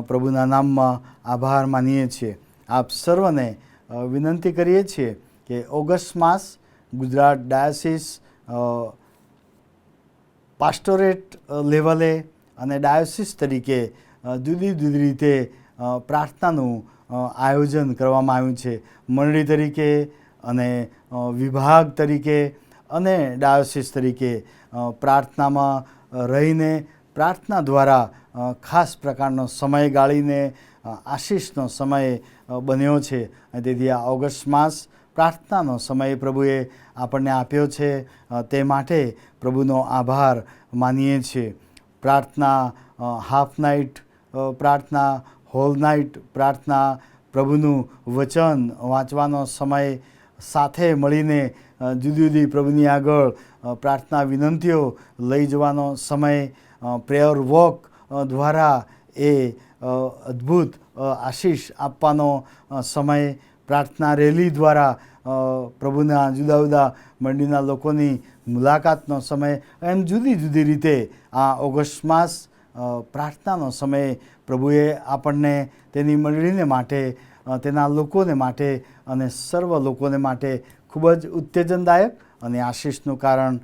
Speaker 3: પ્રભુના નામમાં આભાર માનીએ છીએ. આપ સર્વને વિનંતી કરીએ છીએ કે ઓગસ્ટ માસ ગુજરાત ડાયાસિસ પાસ્ટોરેટ લેવલે અને ડાયોસિસ તરીકે જુદી જુદી રીતે પ્રાર્થનાનું આયોજન કરવામાં આવ્યું છે. મંડળી તરીકે અને વિભાગ તરીકે અને ડાયોસિસ તરીકે પ્રાર્થનામાં રહીને પ્રાર્થના દ્વારા ખાસ પ્રકારનો સમય ગાળીને આશીષનો સમય બન્યો છે. અને તેથી આ ઓગસ્ટ માસ પ્રાર્થનાનો સમય પ્રભુએ આપણને આપ્યો છે. તે માટે પ્રભુનો આભાર માનીએ છીએ. પ્રાર્થના હાફ નાઇટ પ્રાર્થના, હોલ નાઇટ પ્રાર્થના, પ્રભુનું વચન વાંચવાનો સમય, સાથે મળીને જુદી જુદી પ્રભુની આગળ પ્રાર્થના વિનંતીઓ લઈ જવાનો સમય, પ્રેયર વોક દ્વારા એ અદ્ભુત આશીષ આપવાનો સમય, પ્રાર્થના રેલી દ્વારા પ્રભુના જુદા જુદા મંડળીના લોકોની મુલાકાતનો સમય, એમ જુદી જુદી રીતે આ ઓગસ્ટ માસ પ્રાર્થનાનો સમય પ્રભુએ આપણને તેની મંડળીને માટે, તેના લોકોને માટે અને સર્વ લોકોને માટે ખૂબ જ ઉત્તેજનદાયક અને આશીષનું કારણ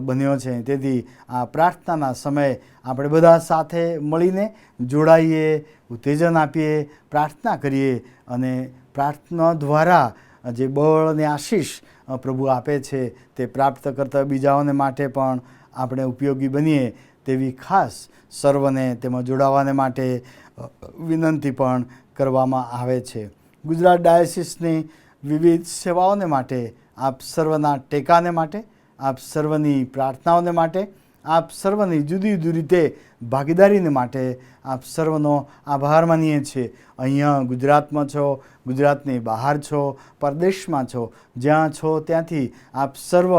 Speaker 3: બન્યો છે. તેથી આ પ્રાર્થનાના સમયે આપણે બધા સાથે મળીને જોડાઈએ, ઉત્તેજન આપીએ, પ્રાર્થના કરીએ અને પ્રાર્થના દ્વારા જે બળ અને આશીષ પ્રભુ આપે છે તે પ્રાપ્ત કરતા બીજાઓને માટે પણ આપણે ઉપયોગી બનીએ તેવી ખાસ સર્વને તેમાં જોડાવાને માટે વિનંતી પણ કરવામાં આવે છે. ગુજરાત ડાયાસિસની વિવિધ સેવાઓને માટે, આપ સર્વના ટેકાને માટે, આપ સર્વની પ્રાર્થનાઓને માટે, આપ સર્વની જુદી જુદી રીતે ભાગીદારીને માટે આપ સર્વનો આભાર માનીએ છીએ. અહીંયા ગુજરાતમાં છો, ગુજરાતની બહાર છો, પરદેશમાં છો, જ્યાં છો ત્યાંથી આપ સર્વ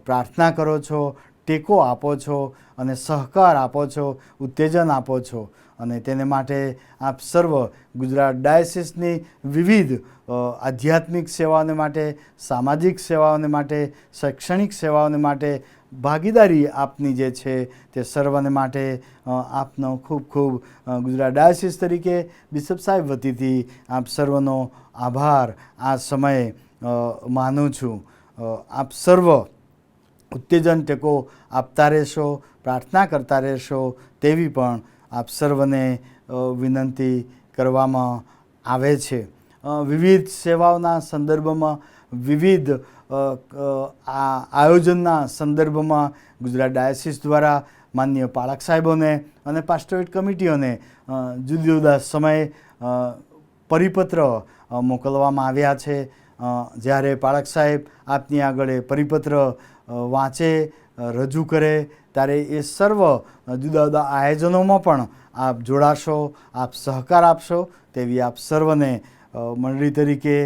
Speaker 3: પ્રાર્થના કરો છો, ટેકો આપો છો અને સહકાર આપો છો, ઉત્તેજન આપો છો. અને તેને માટે આપ સર્વ ગુજરાત ડાયસિસની વિવિધ આધ્યાત્મિક સેવાઓને માટે, સામાજિક સેવાઓને માટે, શૈક્ષણિક સેવાઓને માટે ભાગીદારી આપની જે છે તે સર્વને માટે આપનો ખૂબ ખૂબ ગુજરાત ડાયસિસ તરીકે બિશપ સાહેબ વતીથી આપ સર્વનો આભાર આ સમયે માનું છું. આપ સર્વ ઉત્તેજન ટેકો આપતા રહેશો, પ્રાર્થના કરતા રહેશો તેવી પણ આપ સર્વને વિનંતી કરવામાં આવે છે. વિવિધ સેવાઓના સંદર્ભમાં, વિવિધ આયોજનના સંદર્ભમાં ગુજરાત ડાયાસિસ દ્વારા માનનીય પાળક સાહેબોને અને પાસ્ટોરેટ કમિટીઓને જુદા જુદા સમયે પરિપત્ર મોકલવામાં આવ્યા છે. જ્યારે પાળક સાહેબ આપની આગળ પરિપત્ર વાંચે, રજૂ કરે ત્યારે એ સર્વ જુદા જુદા આયોજનોમાં પણ આપ જોડાશો, આપ સહકાર આપશો તેવી આપ સર્વને મંડળી તરીકે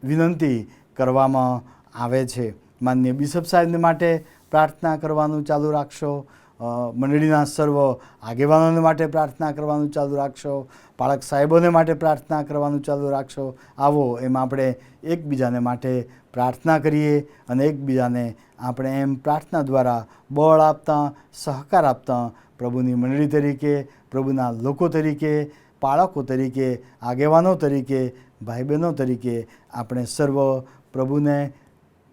Speaker 3: વિનંતી કરવામાં આવે છે. માનનીય બિશપ સાહેબને માટે પ્રાર્થના કરવાનું ચાલુ રાખશો. મંડળીના સર્વ આગેવાનોને માટે પ્રાર્થના કરવાનું ચાલુ રાખશો, પાળક સાહેબોને માટે પ્રાર્થના કરવાનું ચાલુ રાખશો. આવો એમ આપણે એકબીજાને માટે પ્રાર્થના કરીએ અને એકબીજાને આપણે એમ પ્રાર્થના દ્વારા બળ આપતા, સહકાર આપતા પ્રભુની મંડળી તરીકે, પ્રભુના લોકો તરીકે, પાળકો તરીકે, આગેવાનો તરીકે, ભાઈ બહેનો તરીકે આપણે સર્વ પ્રભુને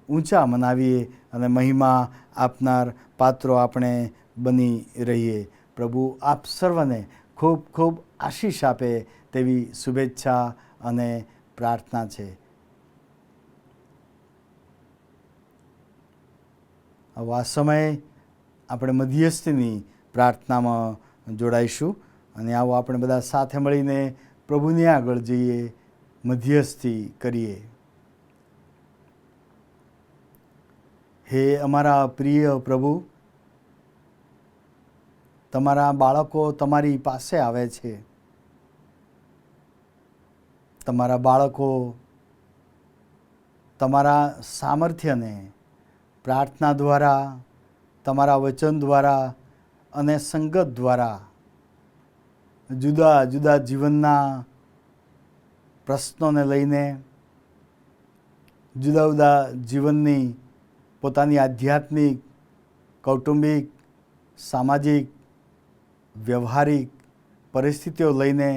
Speaker 3: ઊંચા મનાવીએ અને મહિમા આપનાર પાત્રો આપણે બની રહીએ. પ્રભુ આપ સર્વને ખૂબ ખૂબ આશીષ આપે તેવી શુભેચ્છા અને પ્રાર્થના છે. હવે આ સમયે આપણે મધ્યસ્થીની પ્રાર્થનામાં જોડાઈશું અને આવો આપણે બધા સાથે મળીને પ્રભુની આગળ જઈએ, મધ્યસ્થી કરીએ. હે અમારા પ્રિય પ્રભુ, તમારા બાળકો તમારી પાસે આવે છે. તમારા બાળકો તમારા સામર્થ્યને પ્રાર્થના દ્વારા, તમારા વચન દ્વારા અને સંગત દ્વારા જુદા જુદા જીવનના પ્રશ્નોને લઈને, જુદા જુદા જીવનની પોતાની આધ્યાત્મિક, કૌટુંબિક, સામાજિક, વ્યવહારિક પરિસ્થિતિઓ લઈને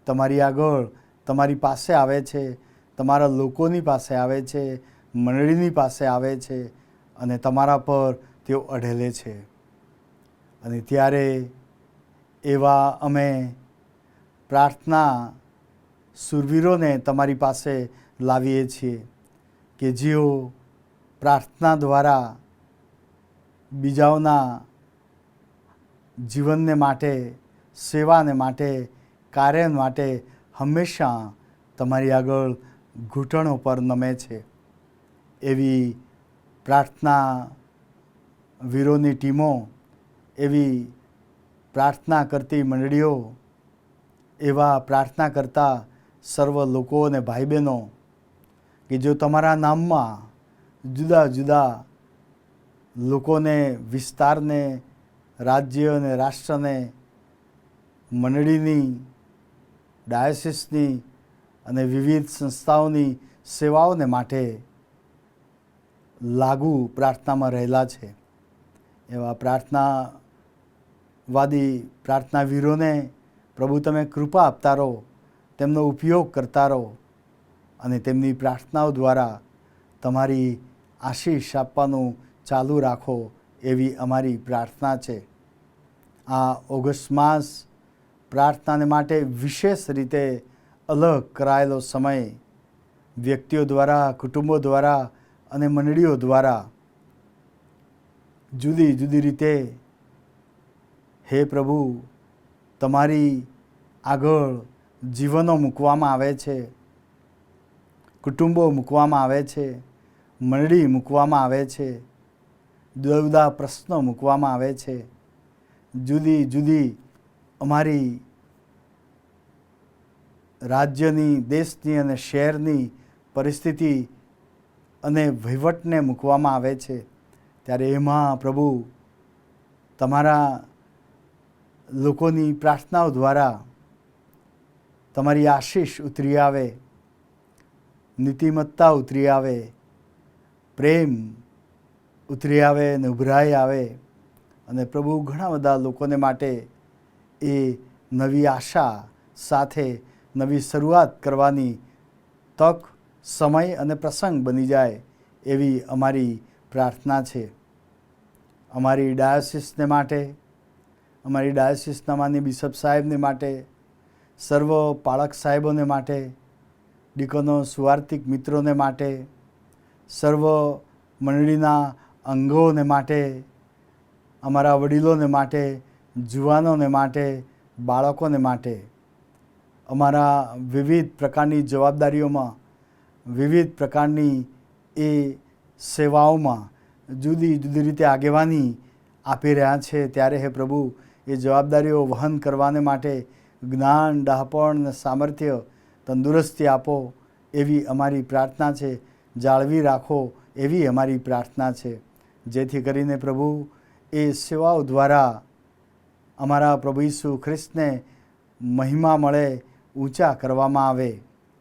Speaker 3: તમારી આગળ, તમારી પાસે આવે છે, તમારા લોકોની પાસે આવે છે, મંડળીની પાસે આવે છે અને તમારા પર તેઓ અઢેલે છે. અને ત્યારે એવા અમે પ્રાર્થના શૂરવીરોને તમારી પાસે લાવીએ છીએ કે જેઓ પ્રાર્થના દ્વારા બીજાઓના જીવનને માટે, સેવાને માટે, કાર્ય માટે હંમેશા તમારી આગળ ઘૂંટણો પર નમે છે. એવી પ્રાર્થના વીરોની ટીમો, એવી પ્રાર્થના કરતી મંડળીઓ, એવા પ્રાર્થના કરતા સર્વ લોકો અને ભાઈ બહેનો કે જો તમારા નામમાં જુદા જુદા લોકોને, વિસ્તારને, રાજ્ય અને રાષ્ટ્રને, મંડળીની, ડાયોસિસની અને વિવિધ સંસ્થાઓની સેવાઓને માટે લાગુ પ્રાર્થનામાં રહેલા છે. એવા પ્રાર્થનાવાદી પ્રાર્થનાવીરોને પ્રભુ તમે કૃપા આપતા રહો, તેમનો ઉપયોગ કરતા રહો અને તેમની પ્રાર્થનાઓ દ્વારા તમારી આશીષ આપવાનું ચાલુ રાખો એવી અમારી પ્રાર્થના છે. આ ઓગસ્ટ માસ પ્રાર્થનાને માટે વિશેષ રીતે અલગ કરાયેલો સમય વ્યક્તિઓ દ્વારા, કુટુંબો દ્વારા અને મંડળીઓ દ્વારા જુદી જુદી રીતે હે પ્રભુ તમારી આગળ જીવનો મૂકવામાં આવે છે, કુટુંબો મૂકવામાં આવે છે, મંડળી મૂકવામાં આવે છે, જુદા જુદા પ્રશ્નો મૂકવામાં આવે છે, જુદી જુદી અમારી રાજ્યની, દેશની અને શહેરની પરિસ્થિતિ અને વહીવટને મૂકવામાં આવે છે. ત્યારે એમાં પ્રભુ તમારા લોકોની પ્રાર્થનાઓ દ્વારા તમારી આશીષ ઉતરી આવે, નીતિમત્તા ઉતરી આવે, પ્રેમ ઉતરી આવે અને ઉભરાઈ આવે અને પ્રભુ ઘણા બધા લોકોને માટે એ નવી આશા સાથે નવી શરૂઆત કરવાની તક, સમય અને પ્રસંગ બની જાય એવી અમારી પ્રાર્થના છે. અમારી ડાયોસિસને માટે, અમારી ડાયોસિસના માનનીય બિશપ સાહેબને માટે, સર્વ પાળક સાહેબોને માટે, ડીકોનો સુવાર્તિક મિત્રોને માટે, સર્વ મંડળીના અંગોને માટે, અમારા વડીલોને માટે, જુવાનોને માટે, બાળકોને માટે, અમારા વિવિધ પ્રકારની જવાબદારીઓમાં, વિવિધ પ્રકારની એ સેવાઓમાં જુદી જુદી રીતે આગેવાની આપી રહ્યા છે. ત્યારે હે પ્રભુ એ જવાબદારીઓ વહન કરવાને માટે જ્ઞાન, ડહાપણ અને સામર્થ્ય, તંદુરસ્તી આપો એવી અમારી પ્રાર્થના છે. જાળવી રાખો એવી અમારી પ્રાર્થના છે. જેથી કરીને પ્રભુ એ સેવાઓ દ્વારા અમારા પ્રભુ ઈસુ ખ્રિસ્તને મહિમા મળે, ઊંચા કરવામાં આવે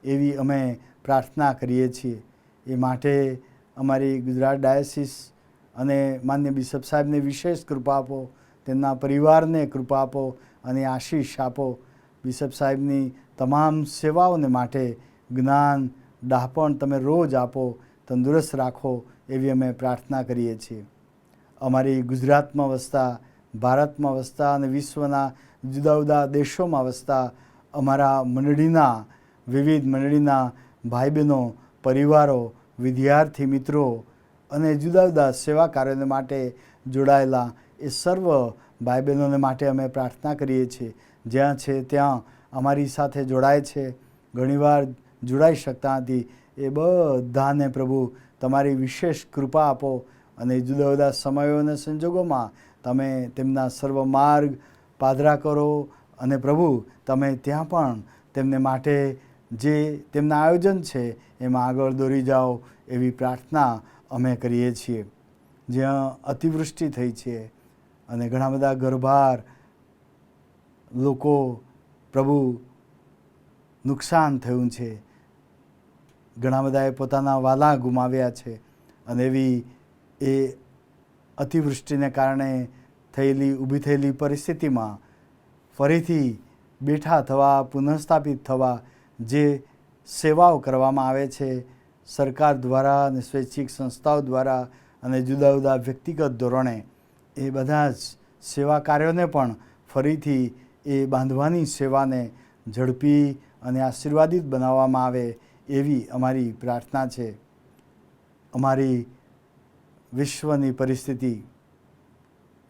Speaker 3: એવી અમે પ્રાર્થના કરીએ છીએ. એ માટે અમારી ગુજરાત ડાયસિસ અને માન્ય બિશપ સાહેબને વિશેષ કૃપા આપો, તેમના પરિવારને કૃપા આપો અને આશીષ આપો. બિશપ સાહેબની તમામ સેવાઓને માટે જ્ઞાન, ડહાપણ તમે રોજ આપો, તંદુરસ્ત રાખો એવી અમે પ્રાર્થના કરીએ છીએ. અમારી ગુજરાતમાં વસતા, ભારતમાં વસતા અને વિશ્વના જુદા જુદા દેશોમાં વસતા અમારા મંડળીના, વિવિધ મંડળીના ભાઈ બહેનો, પરિવારો, વિદ્યાર્થી મિત્રો અને જુદા જુદા સેવા કાર્યોને માટે જોડાયેલા એ સર્વ ભાઈ બહેનોને માટે અમે પ્રાર્થના કરીએ છીએ. જ્યાં છે ત્યાં અમારી સાથે જોડાય છે, ઘણીવાર જોડાઈ શકતા નથી, એ બધાને પ્રભુ તમારી વિશેષ કૃપા આપો અને જુદા જુદા સમયો અને સંજોગોમાં તમે તેમના સર્વ માર્ગ પાદરા કરો અને પ્રભુ તમે ત્યાં પણ તેમને માટે જે તેમના આયોજન છે એમાં આગળ દોરી જાઓ એવી પ્રાર્થના અમે કરીએ છીએ. જ્યાં અતિવૃષ્ટિ થઈ છે અને ઘણા બધા ઘરબાર લોકો પ્રભુ નુકસાન થયું છે, ઘણા બધાએ પોતાના વાલા ગુમાવ્યા છે અને એવી એ અતિવૃષ્ટિને કારણે ઊભી થયેલી પરિસ્થિતિમાં ફરીથી બેઠા થવા, પુનઃસ્થાપિત થવા જે સેવાઓ કરવામાં આવે છે સરકાર દ્વારા અને સ્વૈચ્છિક સંસ્થાઓ દ્વારા અને જુદા જુદા વ્યક્તિગત ધોરણે, એ બધા જ સેવા કાર્યોને પણ ફરીથી એ બાંધવાની સેવાને ઝડપી અને આશીર્વાદિત બનાવવામાં આવે એવી અમારી પ્રાર્થના છે. અમારી વિશ્વની પરિસ્થિતિ,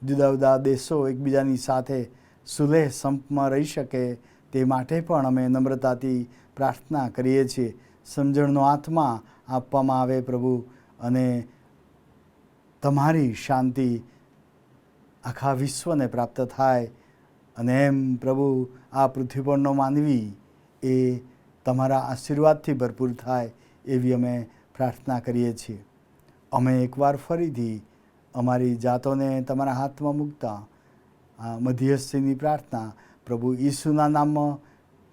Speaker 3: જુદા જુદા દેશો એકબીજાની સાથે સુલેહ સંપમાં રહી શકે તે માટે પણ અમે નમ્રતાથી પ્રાર્થના કરીએ છીએ. સમજણનો આત્મા આપવામાં આવે પ્રભુ અને તમારી શાંતિ આખા વિશ્વને પ્રાપ્ત થાય અને એમ પ્રભુ આ પૃથ્વી પરનો માનવી એ તમારા આશીર્વાદથી ભરપૂર થાય એવી અમે પ્રાર્થના કરીએ છીએ. અમે એકવાર ફરીથી અમારી જાતોને તમારા હાથમાં મૂકતા આ મધ્યસ્થીની પ્રાર્થના પ્રભુ ઈસુના નામમાં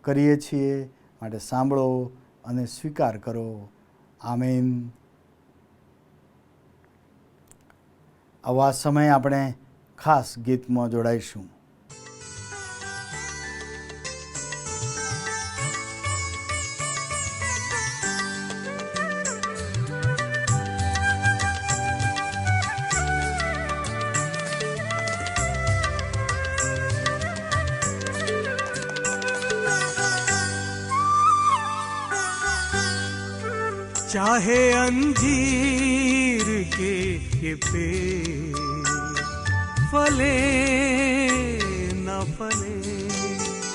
Speaker 3: કરીએ છીએ. માટે સાંભળો અને સ્વીકાર કરો. આમેન. આવા સમયે આપણે ખાસ ગીતમાં જોડાઈશું.
Speaker 7: चाहे अंजीर के ये पेड़ फले न फले,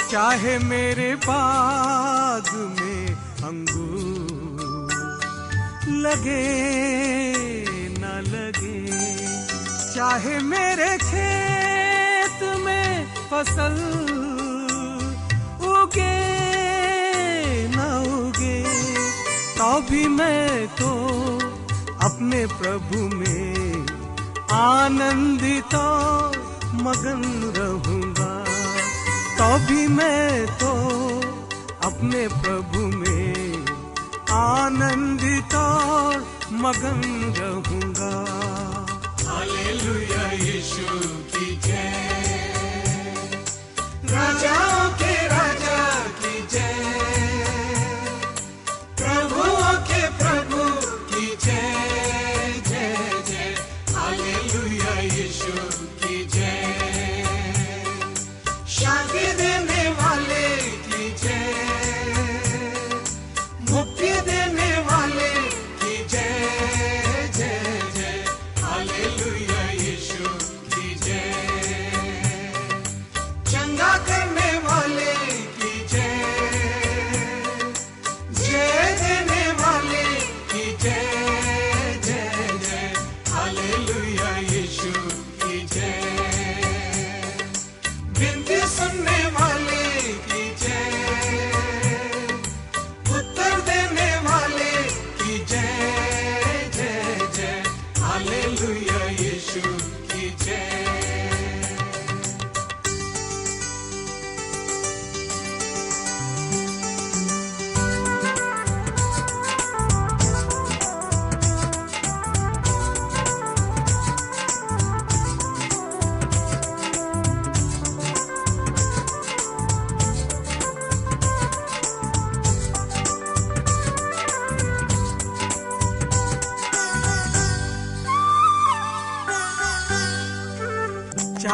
Speaker 7: चाहे मेरे बाग में अंगूर लगे न लगे, चाहे मेरे खेत में फसल उगे न उगे, तो भी मैं तो अपने प्रभु में आनंदित मगन रहूंगा. तो भी मैं तो अपने प्रभु में आनंदित मगन रहूंगा. हालेलुया यीशु की जय, राजाओं के राजा की जय, प्रभुओं के प्रभु की जय जय जय. हालेलुया यीशु की जय, शांति देने वाले की जय, मुक्ति देने वाले की जय जय जय. हालेलुया यीशु की जय, चंगा करने वाले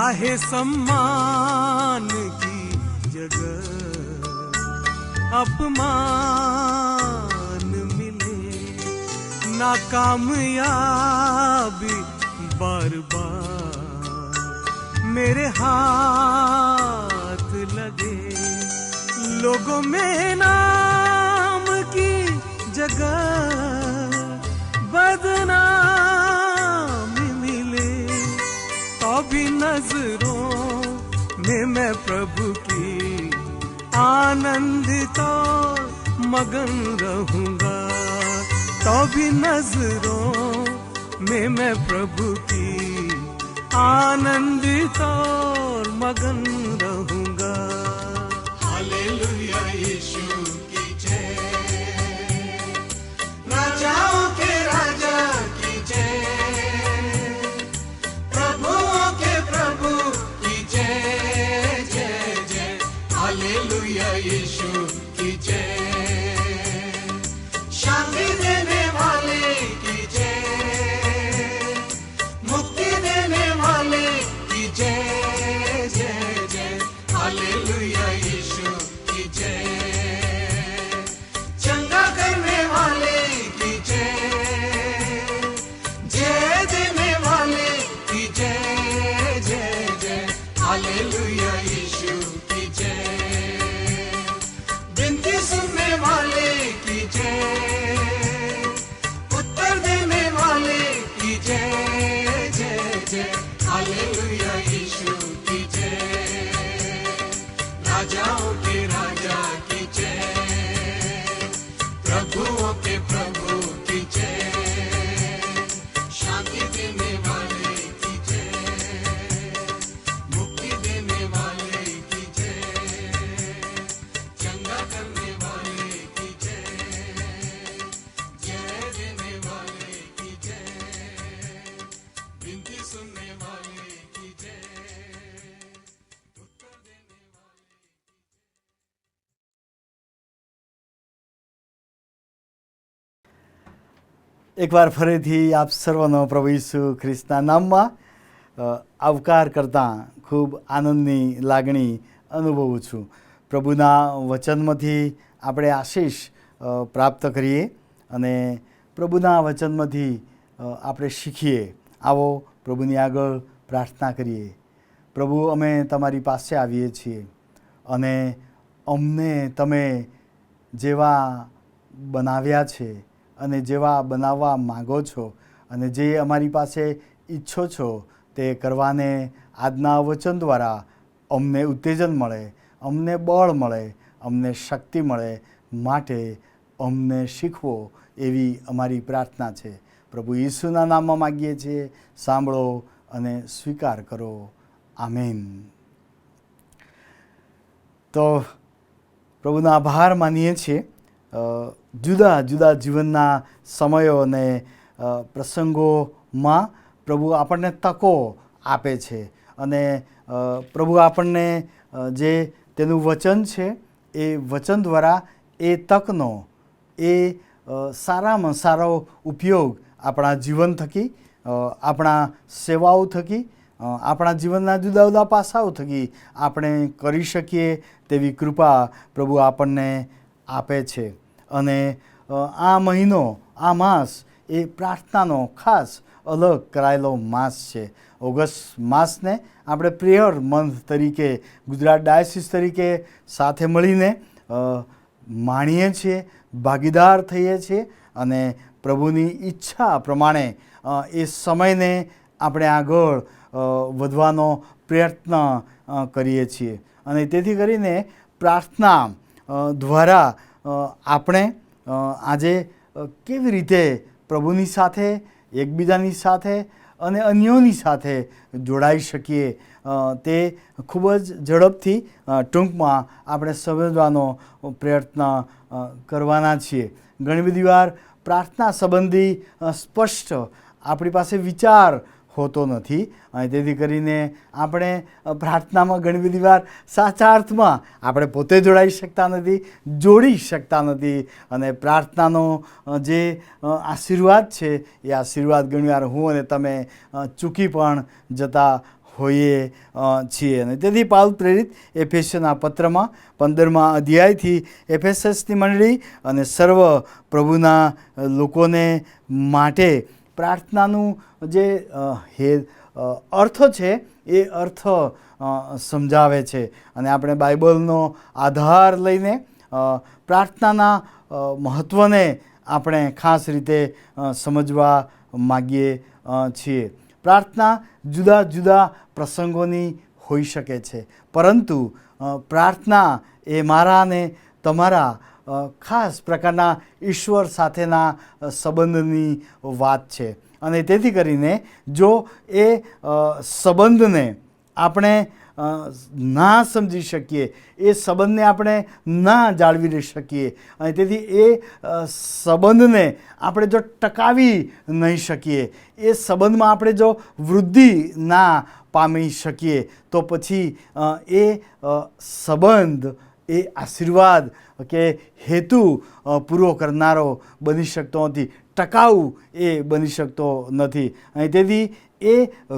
Speaker 7: चाहे सम्मान की जगह अपमान मिले, नाकामयाबी बार बार मेरे हाथ लगे, लोगों में नाम की जगह बदनामी मिले, तो भी नजरों में मैं प्रभु की आनंदित और मगन रहूंगा, तो भी नजरों में मैं प्रभु की आनंदित और मगन रहूंगा। हालेलुया यीशु की जय, राजाओं के राजा की जय, प्रभुओं के प्रभु की जय जय जय। हालेलुया यीशु की जय, शांति देने वाले की जय, मुक्ति देने वाले की जय जय जय। हालेलुया यीशु की जय, चंगा करने वाले की जय, जय देने वाले की जय जय जय। हालेलुया यीशु की जय, विनती सुनने वाले की जय, उत्तर देने वाले की जय जय जय। हालेलुया यीशु की जय, राजाओं के राजा की जय, प्रभुओं के प्रभु की जय, शांति देने वाले की जय, मुक्ति देने वाले की जय, चंगा करने वाले की जय, जय देने वाले की जय, विनती सुनने वाले की जय, उत्तर देने वाले।
Speaker 3: એકવાર ફરીથી આપ સર્વનો પ્રભુ ઈસુ ખ્રિસ્તના નામમાં આવકાર કરતાં ખૂબ આનંદની લાગણી અનુભવું છું. પ્રભુના વચનમાંથી આપણે આશીષ પ્રાપ્ત કરીએ અને પ્રભુના વચનમાંથી આપણે શીખીએ. આવો પ્રભુની આગળ પ્રાર્થના કરીએ. પ્રભુ, અમે તમારી પાસે આવીએ છીએ અને અમને તમે જેવા બનાવ્યા છે અને જેવા બનાવવા માગો છો અને જે અમારી પાસે ઈચ્છો છો તે કરવાને આજના વચન દ્વારા અમને ઉત્તેજન મળે, અમને બળ મળે, અમને શક્તિ મળે, માટે અમને શીખવો એવી અમારી પ્રાર્થના છે. પ્રભુ ઈસુના નામમાં માગીએ છીએ, સાંભળો અને સ્વીકાર કરો. આમેન. તો પ્રભુનો આભાર માનીએ છીએ. જુદા જુદા જીવનના સમયો અને પ્રસંગોમાં પ્રભુ આપણને તકો આપે છે અને પ્રભુ આપણને જે તેનું વચન છે એ વચન દ્વારા એ તકનો એ સારામાં સારો ઉપયોગ આપણા જીવન થકી, આપણા સેવાઓ થકી, આપણા જીવનના જુદા જુદા પાસાઓ થકી આપણે કરી શકીએ તેવી કૃપા પ્રભુ આપણને આપે છે. અને આ મહિનો, આ માસ એ પ્રાર્થનાનો ખાસ અલગ કરાયેલો માસ છે. ઓગસ્ટ માસને આપણે પ્રેયર મંથ તરીકે ગુજરાત ડાયસિસ તરીકે સાથે મળીને માણીએ છીએ, ભાગીદાર થઈએ છીએ અને પ્રભુની ઈચ્છા પ્રમાણે એ સમયને આપણે આગળ વધવાનો પ્રયત્ન કરીએ છીએ. અને તેથી કરીને પ્રાર્થના દ્વારા આપણે આજે કેવી રીતે પ્રભુની સાથે, એકબીજાની સાથે અને અન્યોની સાથે જોડાઈ શકીએ તે ખૂબ જ ઝડપથી ટૂંકમાં આપણે સમજવાનો પ્રયત્ન કરવાના છીએ. ઘણી બધી વાર પ્રાર્થના સંબંધી સ્પષ્ટ આપણી પાસે વિચાર હોતો નથી અને તેથી કરીને આપણે પ્રાર્થનામાં ઘણી બધી વાર સાચા અર્થમાં આપણે પોતે જોડાઈ શકતા નથી, જોડી શકતા નથી અને પ્રાર્થનાનો જે આશીર્વાદ છે એ આશીર્વાદ ઘણીવાર હું અને તમે ચૂકી પણ જતા હોઈએ છીએ. અને તેથી પાઉલ પ્રેરિત એફેસના પત્રમાં 15મા અધ્યાયથી એફેસસની મંડળી અને સર્વ પ્રભુના લોકોને માટે પ્રાર્થનાનું જે અર્થ છે એ અર્થ સમજાવે છે. અને આપણે બાઇબલનો આધાર લઈને પ્રાર્થનાના મહત્ત્વને આપણે ખાસ રીતે સમજવા માગીએ છીએ. પ્રાર્થના જુદા જુદા પ્રસંગોની હોઈ શકે છે, પરંતુ પ્રાર્થના એ મારા અને તમારા ખાસ પ્રકારના ઈશ્વર સાથેના સંબંધની વાત છે. અને તેથી કરીને જો એ સંબંધને આપણે ના સમજી શકીએ, એ સંબંધને આપણે ના જાળવી શકીએ, અને તેથી એ સંબંધને આપણે જો ટકાવી નહીં શકીએ, એ સંબંધમાં આપણે જો વૃદ્ધિ ના પામી શકીએ, તો પછી એ સંબંધ એ આશીર્વાદ કે હેતુ પૂરો કરનારો બની શકતો નથી, ટકાઉ એ બની શકતો નથી. અને તેથી એ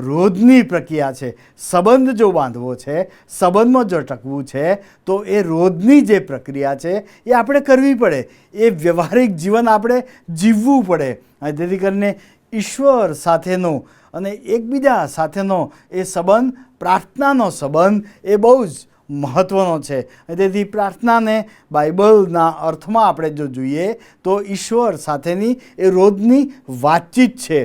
Speaker 3: રોજની પ્રક્રિયા છે. સંબંધ જો બાંધવો છે, સંબંધમાં જો ટકવું છે, તો એ રોજની જે પ્રક્રિયા છે એ આપણે કરવી પડે. એ વ્યવહારિક જીવન આપણે જીવવું પડે. અને તેથી કરીને ઈશ્વર સાથેનો અને એકબીજા સાથેનો એ સંબંધ, પ્રાર્થનાનો સંબંધ એ બહુ જ મહત્ત્વનો છે. તેથી પ્રાર્થનાને બાઇબલના અર્થમાં આપણે જો જોઈએ તો ઈશ્વર સાથેની એ રોજની વાતચીત છે.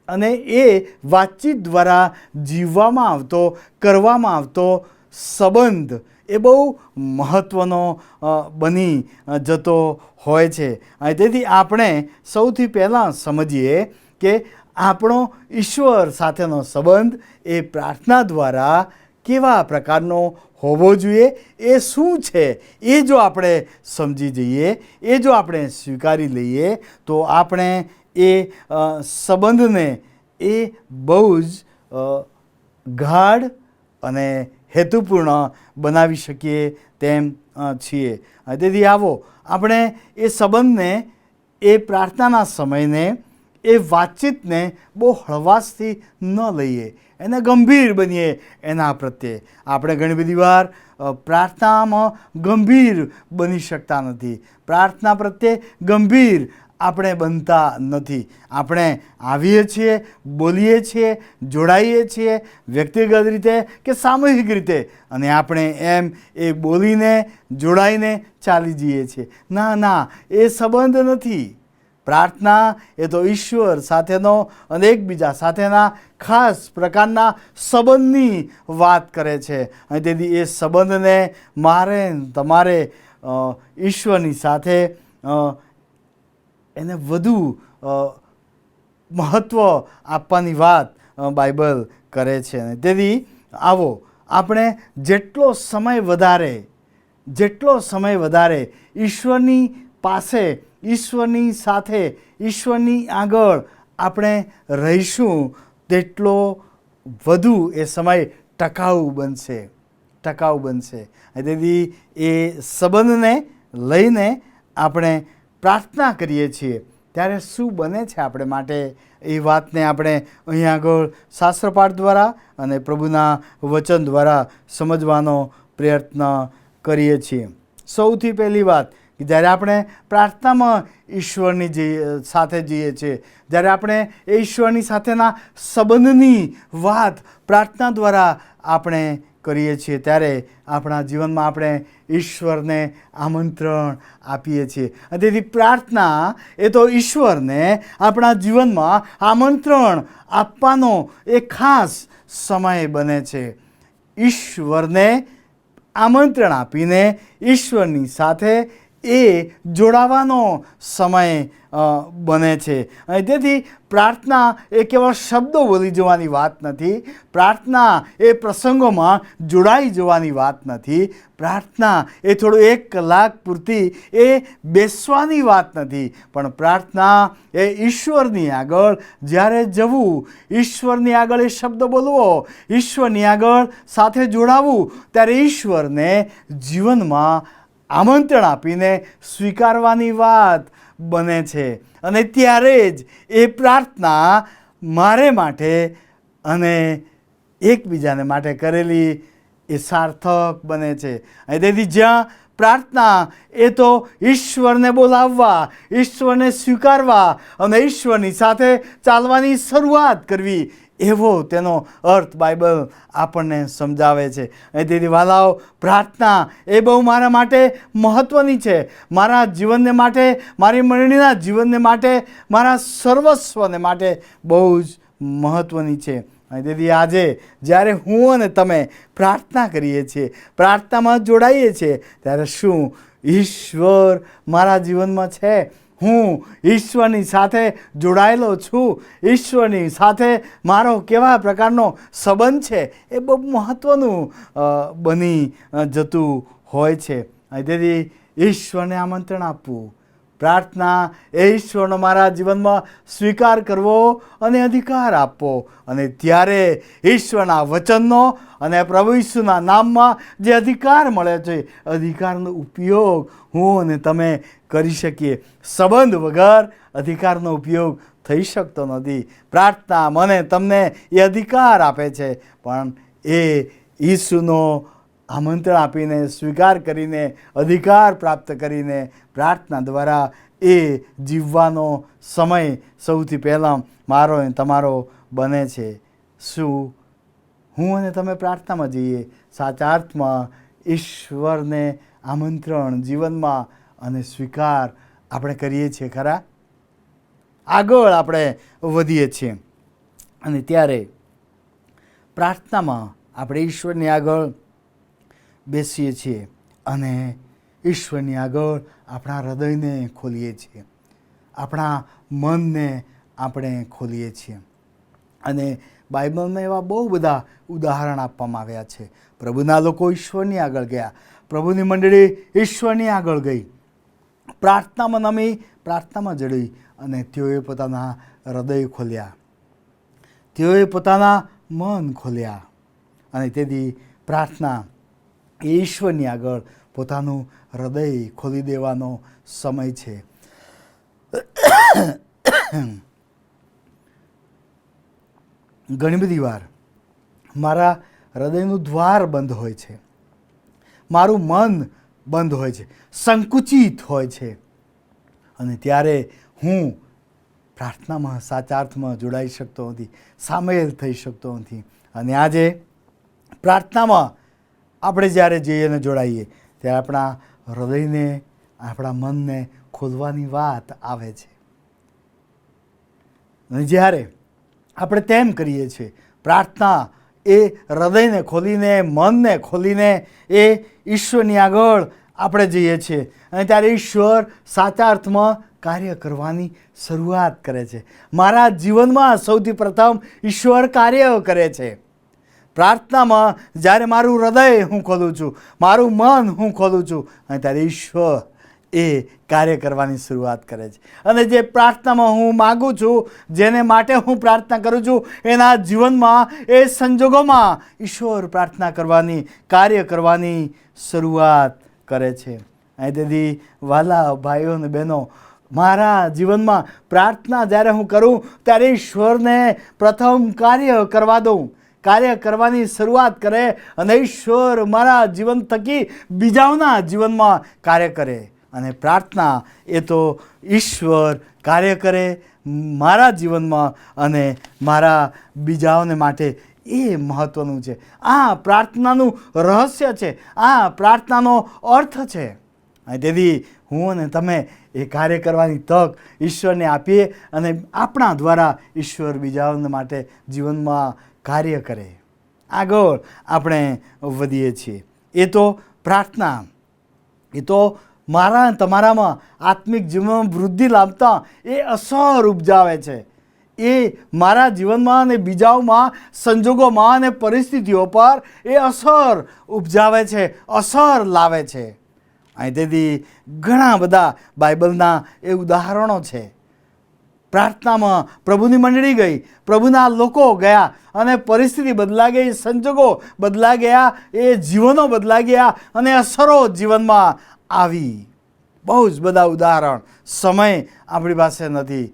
Speaker 3: અને એ વાતચીત દ્વારા જીવવામાં આવતો, કરવામાં આવતો સંબંધ એ બહુ મહત્ત્વનો બની જતો હોય છે. અને તેથી આપણે સૌથી પહેલાં સમજીએ કે આપણો ઈશ્વર સાથેનો સંબંધ એ પ્રાર્થના દ્વારા કેવા પ્રકારનો હોવો જોઈએ, એ શું છે, એ જો આપણે સમજી જઈએ, એ જો આપણે સ્વીકારી લઈએ, તો આપણે એ સંબંધને એ બહુ જ ગાઢ અને હેતુપૂર્ણ બનાવી શકીએ તેમ છીએ. તેથી આવો આપણે એ સંબંધને, એ પ્રાર્થનાના સમયને, એ વાતચીતને બહુ હળવાશથી ન લઈએ, એને ગંભીર બનીએ એના પ્રત્યે. આપણે ઘણી બધી વાર પ્રાર્થનામાં ગંભીર બની શકતા નથી, પ્રાર્થના પ્રત્યે ગંભીર આપણે બનતા નથી. આપણે આવીએ છીએ, બોલીએ છીએ, જોડાઈએ છીએ, વ્યક્તિગત રીતે કે સામૂહિક રીતે, અને આપણે એમ એ બોલીને જોડાઈને ચાલી જઈએ છીએ. ના, એ સંબંધ નથી. પ્રાર્થના એ તો ઈશ્વર સાથેનો અને એકબીજા સાથેના ખાસ પ્રકારના સંબંધની વાત કરે છે. અને તેથી એ સંબંધને મારે તમારે ઈશ્વરની સાથે એને વધુ મહત્ત્વ આપવાની વાત બાઇબલ કરે છે. અને તેથી આવો આપણે જેટલો સમય વધારે ઈશ્વરની પાસે, ઈશ્વરની સાથે, ઈશ્વરની આગળ આપણે રહીશું, તેટલો વધુ એ સમય ટકાઉ બનશે. તેથી એ સંબંધને લઈને આપણે પ્રાર્થના કરીએ છીએ ત્યારે શું બને છે આપણે માટે, એ વાતને આપણે અહીં આગળ શાસ્ત્રપાઠ દ્વારા અને પ્રભુના વચન દ્વારા સમજવાનો પ્રયત્ન કરીએ છીએ. સૌથી પહેલી વાત કે જ્યારે આપણે પ્રાર્થનામાં ઈશ્વરની સાથે જઈએ છીએ, જ્યારે આપણે એ ઈશ્વરની સાથેના સંબંધની વાત પ્રાર્થના દ્વારા આપણે કરીએ છીએ, ત્યારે આપણા જીવનમાં આપણે ઈશ્વરને આમંત્રણ આપીએ છીએ. તેથી પ્રાર્થના એ તો ઈશ્વરને આપણા જીવનમાં આમંત્રણ આપવાનો એક ખાસ સમય બને છે. ઈશ્વરને આમંત્રણ આપીને ઈશ્વરની સાથે એ જોડાવાનો સમય બને છે. અને તેથી પ્રાર્થના એ કેવળ શબ્દો બોલી જવાની વાત નથી, પ્રાર્થના એ પ્રસંગોમાં જોડાઈ જવાની વાત નથી, પ્રાર્થના એ થોડું 1 કલાક પૂરતી એ બેસવાની વાત નથી, પણ પ્રાર્થના એ ઈશ્વરની આગળ જ્યારે જવું, ઈશ્વરની આગળ એ શબ્દ બોલવો, ઈશ્વરની આગળ સાથે જોડાવું, ત્યારે ઈશ્વરને જીવનમાં આમંત્રણ આપીને સ્વીકારવાની વાત બને છે. અને ત્યારે જ એ પ્રાર્થના મારે માટે અને એકબીજાને માટે કરેલી એ સાર્થક બને છે. અને તેથી જ્યાં પ્રાર્થના એ તો ઈશ્વરને બોલાવવા, ઈશ્વરને સ્વીકારવા અને ઈશ્વરની સાથે ચાલવાની શરૂઆત કરવી, એવો તેનો અર્થ બાઇબલ આપણને સમજાવે છે. અને તેથી વાલાઓ, પ્રાર્થના એ બહુ મારા માટે મહત્ત્વની છે. મારા જીવનને માટે, મારી મંડળીના જીવનને માટે, મારા સર્વસ્વને માટે બહુ જ મહત્ત્વની છે. અને તેથી આજે જ્યારે હું અને તમે પ્રાર્થના કરીએ છીએ, પ્રાર્થનામાં જોડાઈએ છીએ, ત્યારે શું ઈશ્વર મારા જીવનમાં છે? હું ઈશ્વરની સાથે જોડાયેલો છું? ઈશ્વરની સાથે મારો કેવા પ્રકારનો સંબંધ છે? એ બહુ મહત્ત્વનું બની જતું હોય છે. અને તેથી ઈશ્વરને આમંત્રણ આપવું, પ્રાર્થના એ ઈશ્વરનો મારા જીવનમાં સ્વીકાર કરવો અને અધિકાર આપવો. અને ત્યારે ઈશ્વરના વચનનો અને પ્રભુ ઈસુના નામમાં જે અધિકાર મળે છે, અધિકારનો ઉપયોગ હું અને તમે કરી શકીએ. સંબંધ વગર અધિકારનો ઉપયોગ થઈ શકતો નથી. પ્રાર્થના મને તમને એ અધિકાર આપે છે, પણ એ ઈસુનો આમંત્રણ આપીને, સ્વીકાર કરીને, અધિકાર પ્રાપ્ત કરીને પ્રાર્થના દ્વારા એ જીવવાનો સમય સૌથી પહેલાં મારો અને તમારો બને છે. શું હું અને તમે પ્રાર્થનામાં જઈએ સાચા અર્થમાં ઈશ્વરને આમંત્રણ જીવનમાં અને સ્વીકાર આપણે કરીએ છીએ ખરા? આગળ આપણે વધીએ છીએ અને ત્યારે પ્રાર્થનામાં આપણે ઈશ્વરની આગળ બેસીએ છીએ અને ઈશ્વરની આગળ આપણા હૃદયને ખોલીએ છીએ, આપણા મનને આપણે ખોલીએ છીએ. અને બાઇબલમાં એવા બહુ બધા ઉદાહરણ આપવામાં આવ્યા છે. પ્રભુના લોકો ઈશ્વરની આગળ ગયા, પ્રભુની મંડળી ઈશ્વરની આગળ ગઈ, પ્રાર્થનામાં નમી, પ્રાર્થનામાં જડી અને તેઓએ પોતાના હૃદય ખોલ્યા, તેઓએ પોતાના મન ખોલ્યા. અને તેથી પ્રાર્થના એ ઈશ્વરની આગળ પોતાનું હૃદય ખોલી દેવાનો સમય છે. ઘણી બધી વાર મારા હૃદયનું દ્વાર બંધ હોય છે, મારું મન બંધ હોય છે, સંકુચિત હોય છે, અને ત્યારે હું પ્રાર્થનામાં સાચા અર્થમાં જોડાઈ શકતો નથી, સામેલ થઈ શકતો નથી. અને આજે પ્રાર્થનામાં આપણે જ્યારે જઈએ અને જોડાઈએ ત્યારે આપણા હૃદયને, આપણા મનને ખોલવાની વાત આવે છે. અને જ્યારે આપણે તેમ કરીએ છીએ, પ્રાર્થના એ હૃદયને ખોલીને, મનને ખોલીને એ ઈશ્વરની આગળ આપણે જઈએ છીએ અને ત્યારે ઈશ્વર સાચા અર્થમાં કાર્ય કરવાની શરૂઆત કરે છે. મારા જીવનમાં સૌથી પ્રથમ ઈશ્વર કાર્ય કરે છે. પ્રાર્થનામાં જ્યારે મારું હૃદય હું ખોલું છું, મારું મન હું ખોલું છું, અને ત્યારે ઈશ્વર એ કાર્ય કરવાની શરૂઆત કરે છે. અને જે પ્રાર્થનામાં હું માગું છું, જેને માટે હું પ્રાર્થના કરું છું, એના જીવનમાં, એ સંજોગોમાં ઈશ્વર પ્રાર્થના કરવાની, કાર્ય કરવાની શરૂઆત કરે છે. અને તેથી વાલા ભાઈઓ અને બહેનો, મારા જીવનમાં પ્રાર્થના જ્યારે હું કરું ત્યારે ઈશ્વરને પ્રથમ કાર્ય કરવા દઉં, કાર્ય કરવાની શરૂઆત કરે અને ઈશ્વર મારા જીવન થકી બીજાઓના જીવનમાં કાર્ય કરે. અને પ્રાર્થના એ તો ઈશ્વર કાર્ય કરે મારા જીવનમાં અને મારા બીજાઓને માટે, એ મહત્ત્વનું છે. આ પ્રાર્થનાનું રહસ્ય છે, આ પ્રાર્થનાનો અર્થ છે. અને તેથી હું અને તમે એ કાર્ય કરવાની તક ઈશ્વરને આપીએ અને આપણા દ્વારા ઈશ્વર બીજાઓને માટે જીવનમાં કાર્ય કરે. આગળ આપણે વધીએ છીએ. એ તો પ્રાર્થના, એ તો મારા તમારામાં આત્મિક જીવનમાં વૃદ્ધિ લાવતા એ અસર ઉપજાવે છે. એ મારા જીવનમાં અને બીજાઓમાં, સંજોગોમાં અને પરિસ્થિતિઓ પર એ અસર ઉપજાવે છે, અસર લાવે છે. અને તેથી ઘણા બધા બાઇબલના એ ઉદાહરણો છે. પ્રાર્થનામાં પ્રભુની મંડળી ગઈ, પ્રભુના લોકો ગયા અને પરિસ્થિતિ બદલાઈ ગઈ, સંજોગો બદલાઈ ગયા, એ જીવનો બદલાઈ ગયા અને અસરો જીવનમાં આવી. બહુ જ બધા ઉદાહરણ, સમય આપણી પાસે નથી,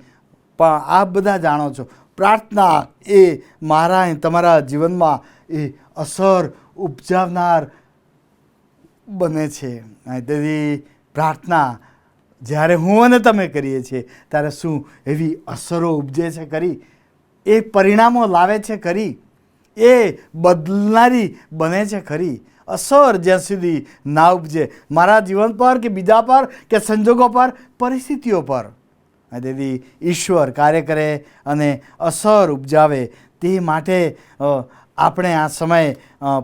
Speaker 3: પણ આપ બધા જાણો છો પ્રાર્થના એ મારા તમારા જીવનમાં એ અસર ઉપજાવનાર બને છે. અને તેથી પ્રાર્થના જ્યારે હું અને તમે કરીએ છીએ ત્યારે શું એવી અસરો ઉપજે છે ખરી, એ પરિણામો લાવે છે ખરી, એ બદલનારી બને છે ખરી. અસર જ્યાં સુધી ના ઉપજે મારા જીવન પર કે બીજા પર કે સંજોગો પર, પરિસ્થિતિઓ પર, તેથી ઈશ્વર કાર્ય કરે અને અસર ઉપજાવે તે માટે આપણે આ સમયે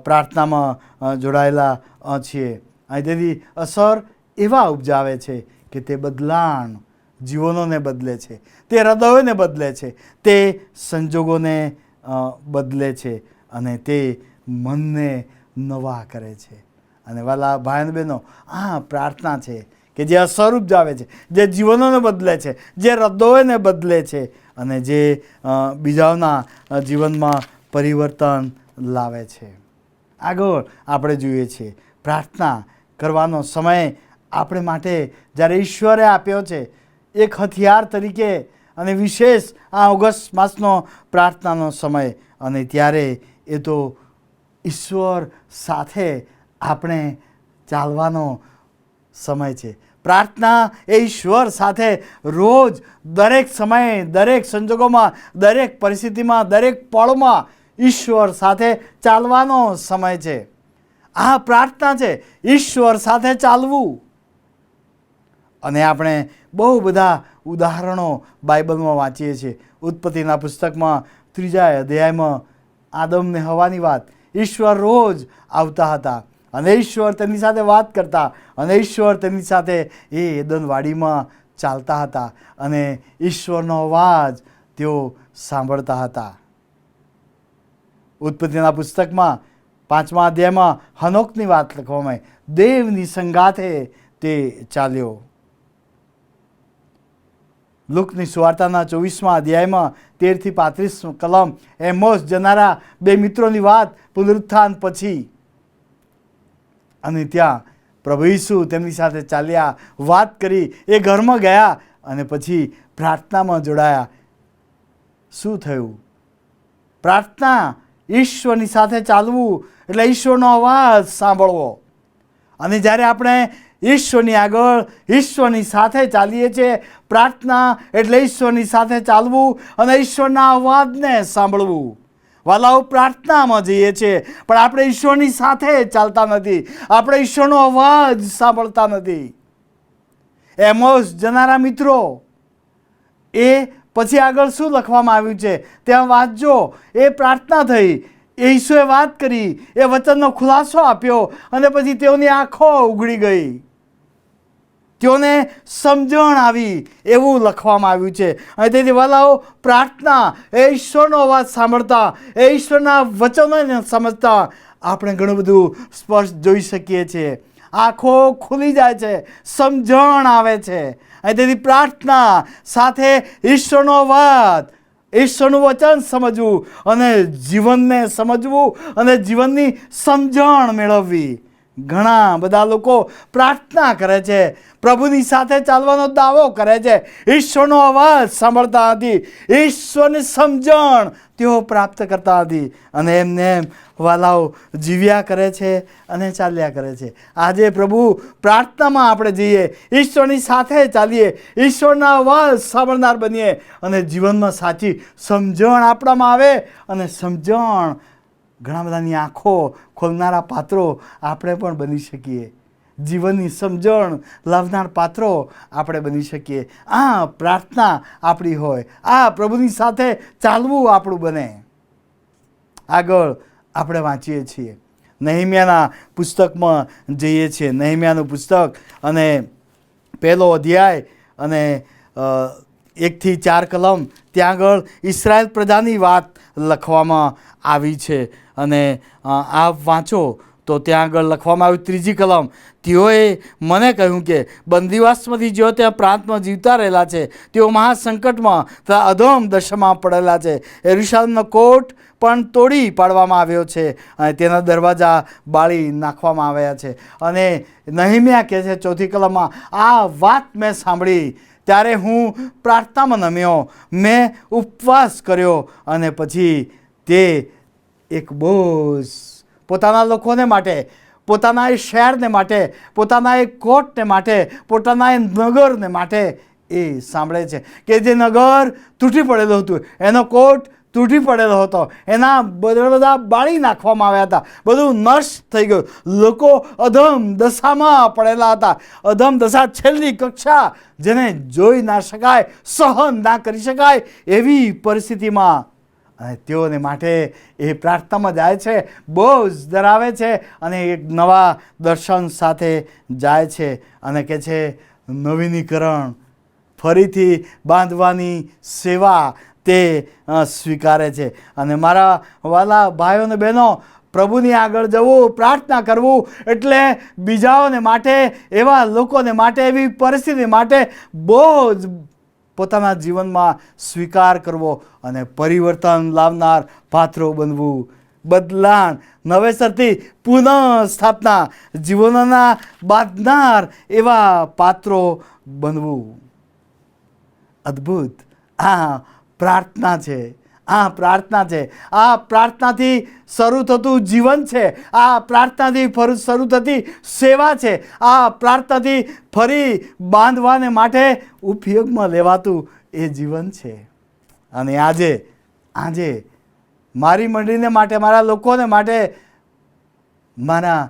Speaker 3: પ્રાર્થનામાં જોડાયેલા છીએ. અને તેથી અસર એવા ઉપજાવે છે કે તે બદલાણ જીવનોને બદલે છે, તે હૃદયોને બદલે છે, તે સંજોગોને બદલે છે અને તે મનને નવા કરે છે. અને વાલા ભાઈ અને બહેનો, આ પ્રાર્થના છે કે જે અસર ઉપજાવે છે, જે જીવનોને બદલે છે, જે હૃદયોને બદલે છે અને જે બીજાઓના જીવનમાં પરિવર્તન લાવે છે. આગળ આપણે જોઈએ છીએ પ્રાર્થના કરવાનો સમય આપણે માટે જ્યારે ઈશ્વરે આપ્યો છે એક હથિયાર તરીકે, અને વિશેષ આ ઓગસ્ટ માસનો પ્રાર્થનાનો સમય, અને ત્યારે એ તો ઈશ્વર સાથે આપણે ચાલવાનો સમય છે. પ્રાર્થના એ ઈશ્વર સાથે રોજ દરેક સમયે, દરેક સંજોગોમાં, દરેક પરિસ્થિતિમાં, દરેક પળમાં ઈશ્વર સાથે ચાલવાનો સમય છે. આ પ્રાર્થના છે ઈશ્વર સાથે ચાલવું. અને આપણે બહુ બધા ઉદાહરણો બાઇબલમાં વાંચીએ છીએ. ઉત્પત્તિના પુસ્તકમાં 3 અધ્યાયમાં આદમ ને હવાની વાત, ઈશ્વર રોજ આવતા હતા અને ઈશ્વર તેમની સાથે વાત કરતા, અને ઈશ્વર તેમની સાથે એ એદનવાડીમાં ચાલતા હતા અને ઈશ્વરનો અવાજ તેઓ સાંભળતા હતા. ઉત્પત્તિના પુસ્તકમાં 5મા અધ્યાયમાં હનોકની વાત લખવામાં આવી, દેવની સંગાથે તે ચાલ્યો. લુકની સુવાર્તાના 24મા અધ્યાયમાં 13 થી 35 કલમ એમોસ જનારા 2 મિત્રોની વાત પુનરુત્થાન પછી, અને ત્યાં પ્રભુ ઈસુ તેમની સાથે ચાલ્યા, વાત કરી, એ ઘરમાં ગયા અને પછી પ્રાર્થનામાં જોડાયા. શું થયું? પ્રાર્થના ઈશ્વરની સાથે ચાલવું એટલે ઈશ્વરનો અવાજ સાંભળવો. અને જ્યારે આપણે ઈશ્વરની આગળ ઈશ્વરની સાથે ચાલીએ છીએ, પ્રાર્થના એટલે ઈશ્વરની સાથે ચાલવું અને ઈશ્વરના અવાજને સાંભળવું. વાલાઓ, પ્રાર્થનામાં જઈએ છીએ પણ આપણે ઈશ્વરની સાથે ચાલતા નથી, આપણે ઈશ્વરનો અવાજ સાંભળતા નથી. એમોસ જનારા મિત્રો, એ પછી આગળ શું લખવામાં આવ્યું છે ત્યાં વાંચજો. એ પ્રાર્થના થઈ, ઈસુએ વાત કરી, એ વચનનો ખુલાસો આપ્યો અને પછી તેઓની આંખો ઉઘડી ગઈ, તેઓને સમજણ આવી, એવું લખવામાં આવ્યું છે. અને તેથી વાલાઓ, પ્રાર્થના એ ઈશ્વરનો અવાજ સાંભળતા, એ ઈશ્વરના વચનોને સમજતા આપણે ઘણું બધું સ્પષ્ટ જોઈ શકીએ છીએ. આંખો ખુલી જાય છે, સમજણ આવે છે. અને તેથી પ્રાર્થના સાથે ઈશ્વરનો અવાજ, ઈશ્વરનું વચન સમજવું અને જીવનને સમજવું અને જીવનની સમજણ મેળવવી. ઘણા બધા લોકો પ્રાર્થના કરે છે, પ્રભુની સાથે ચાલવાનો દાવો કરે છે, ઈશ્વરનો અવાજ સાંભળતા નથી, ઈશ્વરની સમજણ તેઓ પ્રાપ્ત કરતા નથી, અને એમને વાલાઓ જીવ્યા કરે છે અને ચાલ્યા કરે છે. આજે પ્રભુ પ્રાર્થનામાં આપણે જઈએ, ઈશ્વરની સાથે ચાલીએ, ઈશ્વરના અવાજ સાંભળનાર બનીએ અને જીવનમાં સાચી સમજણ આપણામાં આવે, અને સમજણ ઘણા બધાની આંખો ખોલનારા પાત્રો આપણે પણ બની શકીએ. જીવનની સમજણ લાવનાર પાત્રો આપણે બની શકીએ. આ પ્રાર્થના આપણી હોય, આ પ્રભુની સાથે ચાલવું આપણું બને. આગળ આપણે વાંચીએ છીએ, નહેમ્યાના પુસ્તકમાં જઈએ છીએ. નહેમ્યાનું પુસ્તક અને 1 અધ્યાય અને 1 થી 4 કલમ, ત્યાં આગળ ઇસ્રાયેલ પ્રજાની વાત લખવામાં આવી છે. અને આપ વાંચો તો ત્યાં આગળ લખવામાં આવ્યું 3જી કલમ, તેઓએ મને કહ્યું કે બંદીવાસમાંથી જેઓ ત્યાં પ્રાંતમાં જીવતા રહેલા છે તેઓ મહાસંકટમાં તથા અધમ દશામાં પડેલા છે. યરુશલેમનો કોટ પણ તોડી પાડવામાં આવ્યો છે અને તેના દરવાજા બાળી નાખવામાં આવ્યા છે. અને નહેમ્યા કહે છે 4થી કલમમાં, આ વાત મેં સાંભળી ત્યારે હું પ્રાર્થનામાં નમ્યો, મેં ઉપવાસ કર્યો અને પછી તે એક બોજ પોતાના લોકોને માટે, પોતાના એ શહેરને માટે, પોતાના એ કોટને માટે, પોતાના એ નગરને માટે એ સાંભળે છે કે જે નગર તૂટી પડેલું હતું, એનો કોટ તૂટી પડેલો હતો, એના બધા બાળી નાખવામાં આવ્યા હતા, બધું નષ્ટ થઈ ગયું, લોકો અધમ દશામાં પડેલા હતા. અધમ દશા, છેલ્લી કક્ષા, જેને જોઈ ના શકાય, સહન ના કરી શકાય એવી પરિસ્થિતિમાં, અને તેઓને માટે એ પ્રાર્થનામાં જાય છે, બોજ ધરાવે છે અને એક નવા દર્શન સાથે જાય છે અને કહે છે નવીનીકરણ, ફરીથી બાંધવાની સેવા તે સ્વીકારે છે. અને મારા વાલા ભાઈઓ અને બહેનો, પ્રભુની આગળ જવું, પ્રાર્થના કરવું એટલે બીજાઓને માટે, એવા લોકોને માટે, એવી પરિસ્થિતિ માટે બહુ જ પોતાના જીવનમાં સ્વીકાર કરવો અને પરિવર્તન લાવનાર પાત્રો બનવું, બદલાણ, નવેસરથી પુનઃ સ્થાપના, જીવનોના બાંધનાર એવા પાત્રો બનવું. અદ્ભુત આ પ્રાર્થના છે, આ પ્રાર્થના છે, આ પ્રાર્થનાથી શરૂ થતું જીવન છે, આ પ્રાર્થનાથી શરૂ થતી સેવા છે, આ પ્રાર્થનાથી ફરી બાંધવાને માટે ઉપયોગમાં લેવાતું એ જીવન છે. અને આજે મારી મંડળીને માટે, મારા લોકોને માટે, મારા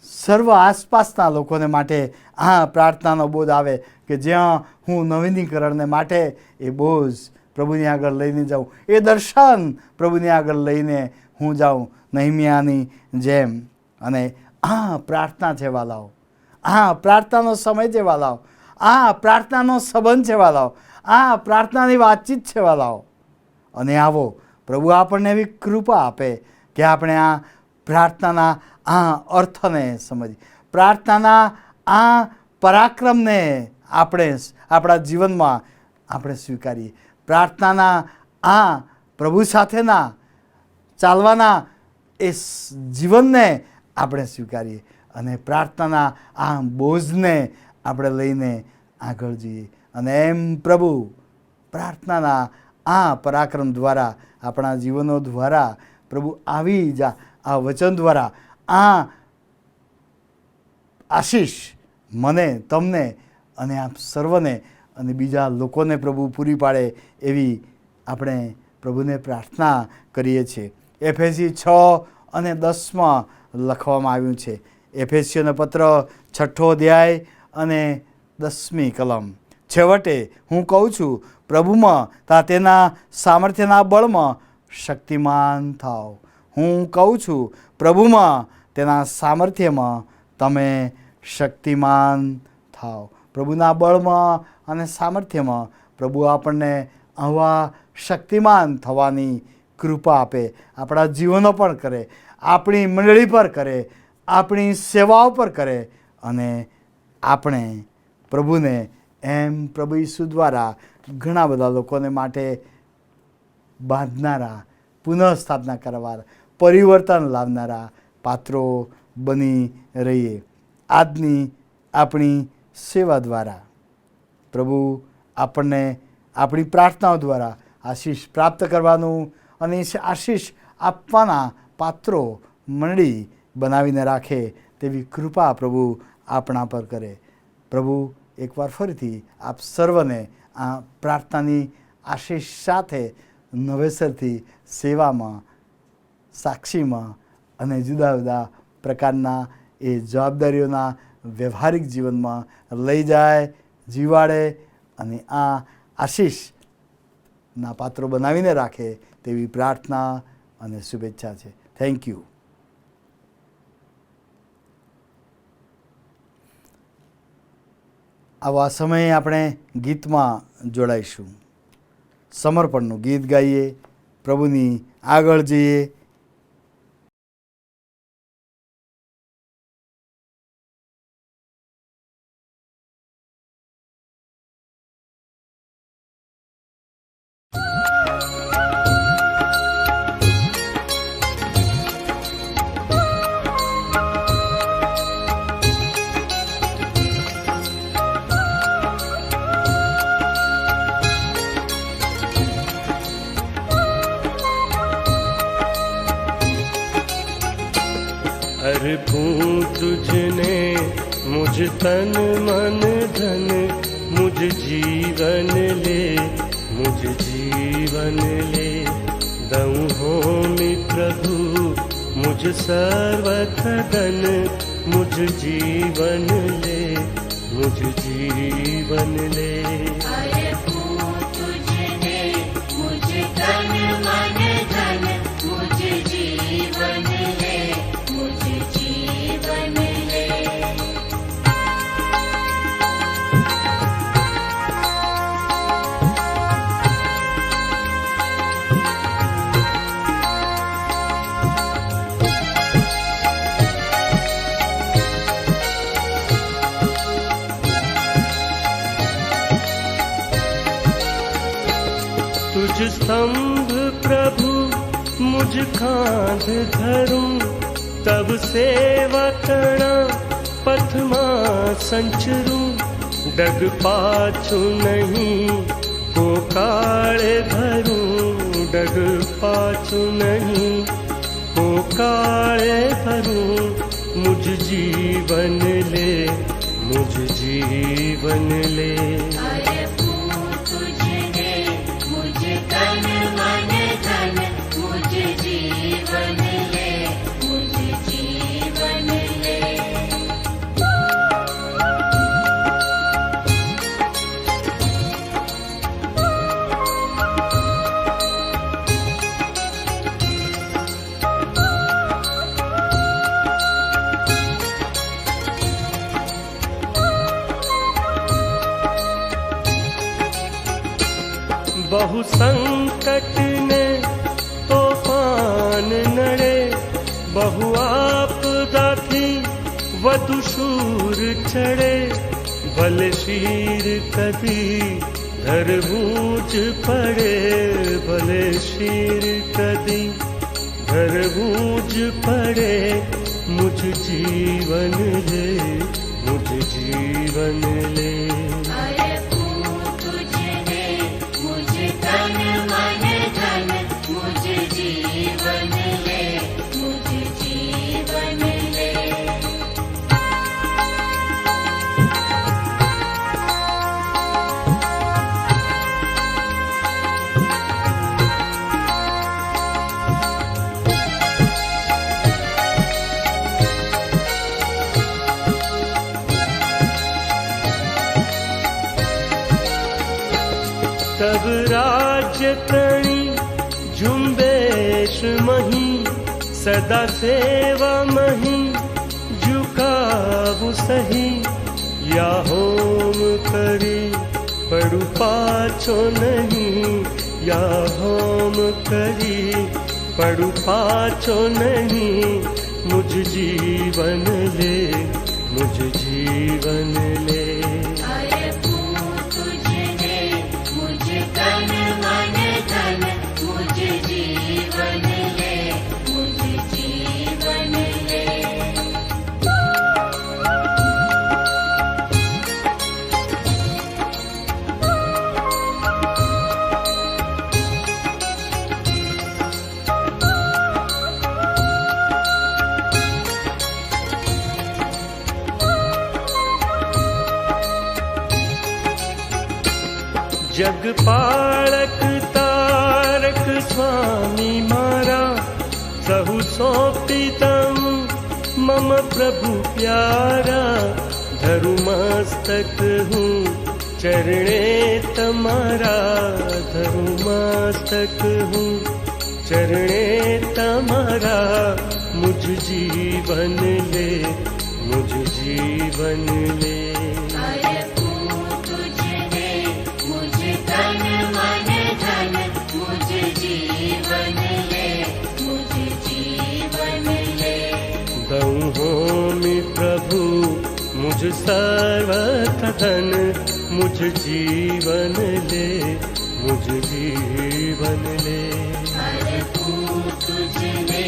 Speaker 3: સર્વ આસપાસના લોકોને માટે આ પ્રાર્થનાનો બોધ આવે કે જ્યાં હું નવીનીકરણને માટે એ બોજ પ્રભુની આગળ લઈને જાઉં, એ દર્શન પ્રભુની આગળ લઈને હું જાઉં, નહેમીયાની જેમ. અને આ પ્રાર્થના છે વાલાઓ, આ પ્રાર્થનાનો સમય છે વાલાઓ, આ પ્રાર્થનાનો સંબંધ છે વાલાઓ, આ પ્રાર્થનાની વાતચીત છે વાલાઓ. અને આવો પ્રભુ આપણને એવી કૃપા આપે કે આપણે આ પ્રાર્થનાના આ અર્થને સમજીએ, પ્રાર્થનાના આ પરાક્રમને આપણે આપણા જીવનમાં આપણે સ્વીકારીએ, પ્રાર્થનાના આ પ્રભુ સાથેના ચાલવાના એ જીવનને આપણે સ્વીકારીએ અને પ્રાર્થનાના આ બોજને આપણે લઈને આગળ જઈએ. અને એમ પ્રભુ પ્રાર્થનાના આ પરાક્રમ દ્વારા, આપણા જીવનો દ્વારા પ્રભુ આવી જા, આ વચન દ્વારા આ આશીષ મને, તમને અને આપ સર્વને અને બીજા લોકોને પ્રભુ પૂરી પાડે એવી આપણે પ્રભુને પ્રાર્થના કરીએ છીએ. એફેસી 6 અને 10 લખવામાં આવ્યું છે. એફેસીઓનો પત્ર 6 અધ્યાય અને 10મી કલમ. છેવટે હું કહું છું, પ્રભુમાં તા તેના સામર્થ્યના બળમાં શક્તિમાન થાવ. હું કહું છું, પ્રભુમાં તેના સામર્થ્યમાં તમે શક્તિમાન થાવ. પ્રભુના બળમાં અને સામર્થ્યમાં પ્રભુ આપણને આવા શક્તિમાન થવાની કૃપા આપે, આપણા જીવનો પર કરે, આપણી મંડળી પર કરે, આપણી સેવાઓ પર કરે અને આપણે પ્રભુને એમ પ્રભુ ઈસુ દ્વારા ઘણા બધા લોકોને માટે બાંધનારા, પુનઃસ્થાપના કરવાના, પરિવર્તન લાવનારા પાત્રો બની રહીએ. આજની આપણી સેવા દ્વારા પ્રભુ આપણને આપણી પ્રાર્થનાઓ દ્વારા આશીષ પ્રાપ્ત કરવાનું અને આશીષ આપવાના પાત્રો મંડળી બનાવીને રાખે તેવી કૃપા પ્રભુ આપણા પર કરે. પ્રભુ એકવાર ફરીથી આપ સર્વને આ પ્રાર્થનાની આશીષ સાથે નવેસરથી સેવામાં, સાક્ષીમાં અને જુદા જુદા પ્રકારના એ જવાબદારીઓના વ્યવહારિક જીવનમાં લઈ જાય, જીવાડે અને આ આશીષના પાત્રો બનાવીને રાખે તેવી પ્રાર્થના અને શુભેચ્છા છે. Thank you. આવા સમયે આપણે ગીતમાં જોડાઈશું. સમર્પણનું ગીત ગાઈએ, પ્રભુની આગળ જઈએ.
Speaker 8: अर्पूं तुझने मुझ तन मन धन, मुझ जीवन ले, मुझ जीवन ले। दऊं होमि प्रभु मुझ सर्वथ धन, मुझ जीवन ले, मुझ जीवन ले।
Speaker 5: अर्पूं तुझने मुझ तन मन धन, मुझ जीवन ले, मुझ जीवन ले।
Speaker 8: तुझ स्तंभ प्रभु मुझ कांध धरूं, तब सेवा करणा पथमा संचरूं। डग पाछू नहीं को काले भरूं, डग पाछू नहीं को काले भरूं। मुझ जीवन ले, मुझ जीवन ले।
Speaker 5: अर्पूं तुझने मुझ तन मन धन, मुझ जीवन ले, मुझ जीवन ले।
Speaker 8: बहु संकट ने तूफान नड़े, बहु आपदा थी वधु शूर चढ़े। भले शीर कदी धर बूझ पड़े, भले शीर कदी धर बूझ पड़े। मुझ जीवन ले, मुझ जीवन ले।
Speaker 5: अर्पूं तुझने मुझ तन मन धन, मुझ जीवन ले, मुझ जीवन ले।
Speaker 8: तब राज्य तणी झुंबेश मही, सदा सेवा मही झुकावु सही। या होम करी पड़ु पाछो नहीं, या होम करी पड़ु पाछो नहीं। मुझ जीवन ले, मुझ जीवन ले।
Speaker 5: अर्पूं तुझने मुझ तन मन धन, मुझ जीवन ले, मुझ जीवन ले।
Speaker 8: जग पालक तारक स्वामी मारा, सहु सौंपी दऊं मम प्रभु प्यारा। धरु मस्तक हूँ चरणे तमारा, धरु मस्तक हूँ चरणे तमारा। मुझ जीवन ले, मुझ जीवन ले।
Speaker 5: अर्पूं तुझने मुझ तन मन धन, मुझ जीवन ले, मुझ जीवन ले।
Speaker 8: दऊं होमि प्रभु मुझ सर्वथ धन, मुझ जीवन ले, मुझ जीवन ले।
Speaker 5: अर्पूं तुझने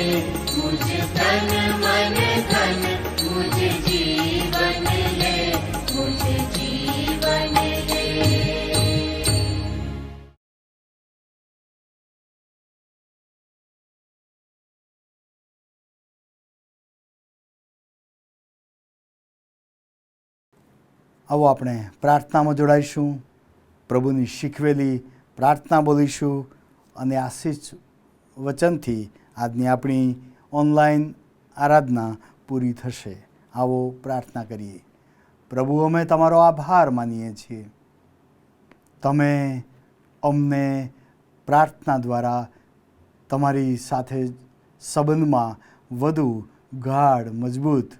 Speaker 5: मुझ तन मन धन, मुझ जीवन ले, मुझ जीवन ले।
Speaker 3: આવો આપણે પ્રાર્થનામાં જોડાઈશું, પ્રભુની શીખવેલી પ્રાર્થના બોલીશું અને આશીષ વચનથી આજની આપણી ઓનલાઈન આરાધના પૂરી થશે. આવો પ્રાર્થના કરીએ. પ્રભુ, અમે તમારો આભાર માનીએ છીએ. તમે અમને પ્રાર્થના દ્વારા તમારી સાથે સંબંધમાં વધુ ગાઢ, મજબૂત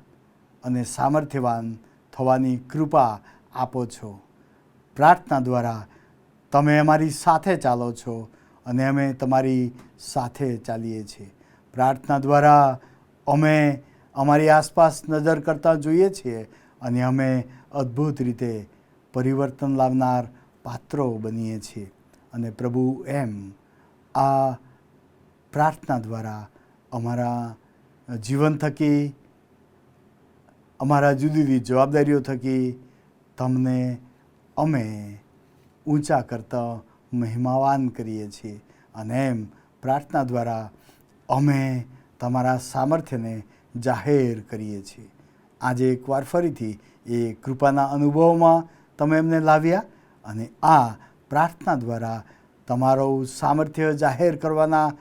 Speaker 3: અને સામર્થ્યવાન થવાની કૃપા આપો છો. પ્રાર્થના દ્વારા તમે અમારી સાથે ચાલો છો અને અમે તમારી સાથે ચાલીએ છીએ. પ્રાર્થના દ્વારા અમે અમારી આસપાસ નજર કરતાં જોઈએ છીએ અને અમે અદ્ભુત રીતે પરિવર્તન લાવનાર પાત્રો બનીએ છીએ. અને પ્રભુ, એમ આ પ્રાર્થના દ્વારા અમારા જીવન થકી, અમારા જુદી જુદી જવાબદારીઓ થકી તમને અમે ઊંચા કરતા મહિમાવાન કરીએ છીએ. અને એમ પ્રાર્થના દ્વારા અમે તમારા સામર્થ્યને જાહેર કરીએ છીએ. આજે એકવાર ફરીથી એ કૃપાના અનુભવમાં તમે એમને લાવ્યા અને આ પ્રાર્થના દ્વારા તમારું સામર્થ્ય જાહેર કરવાના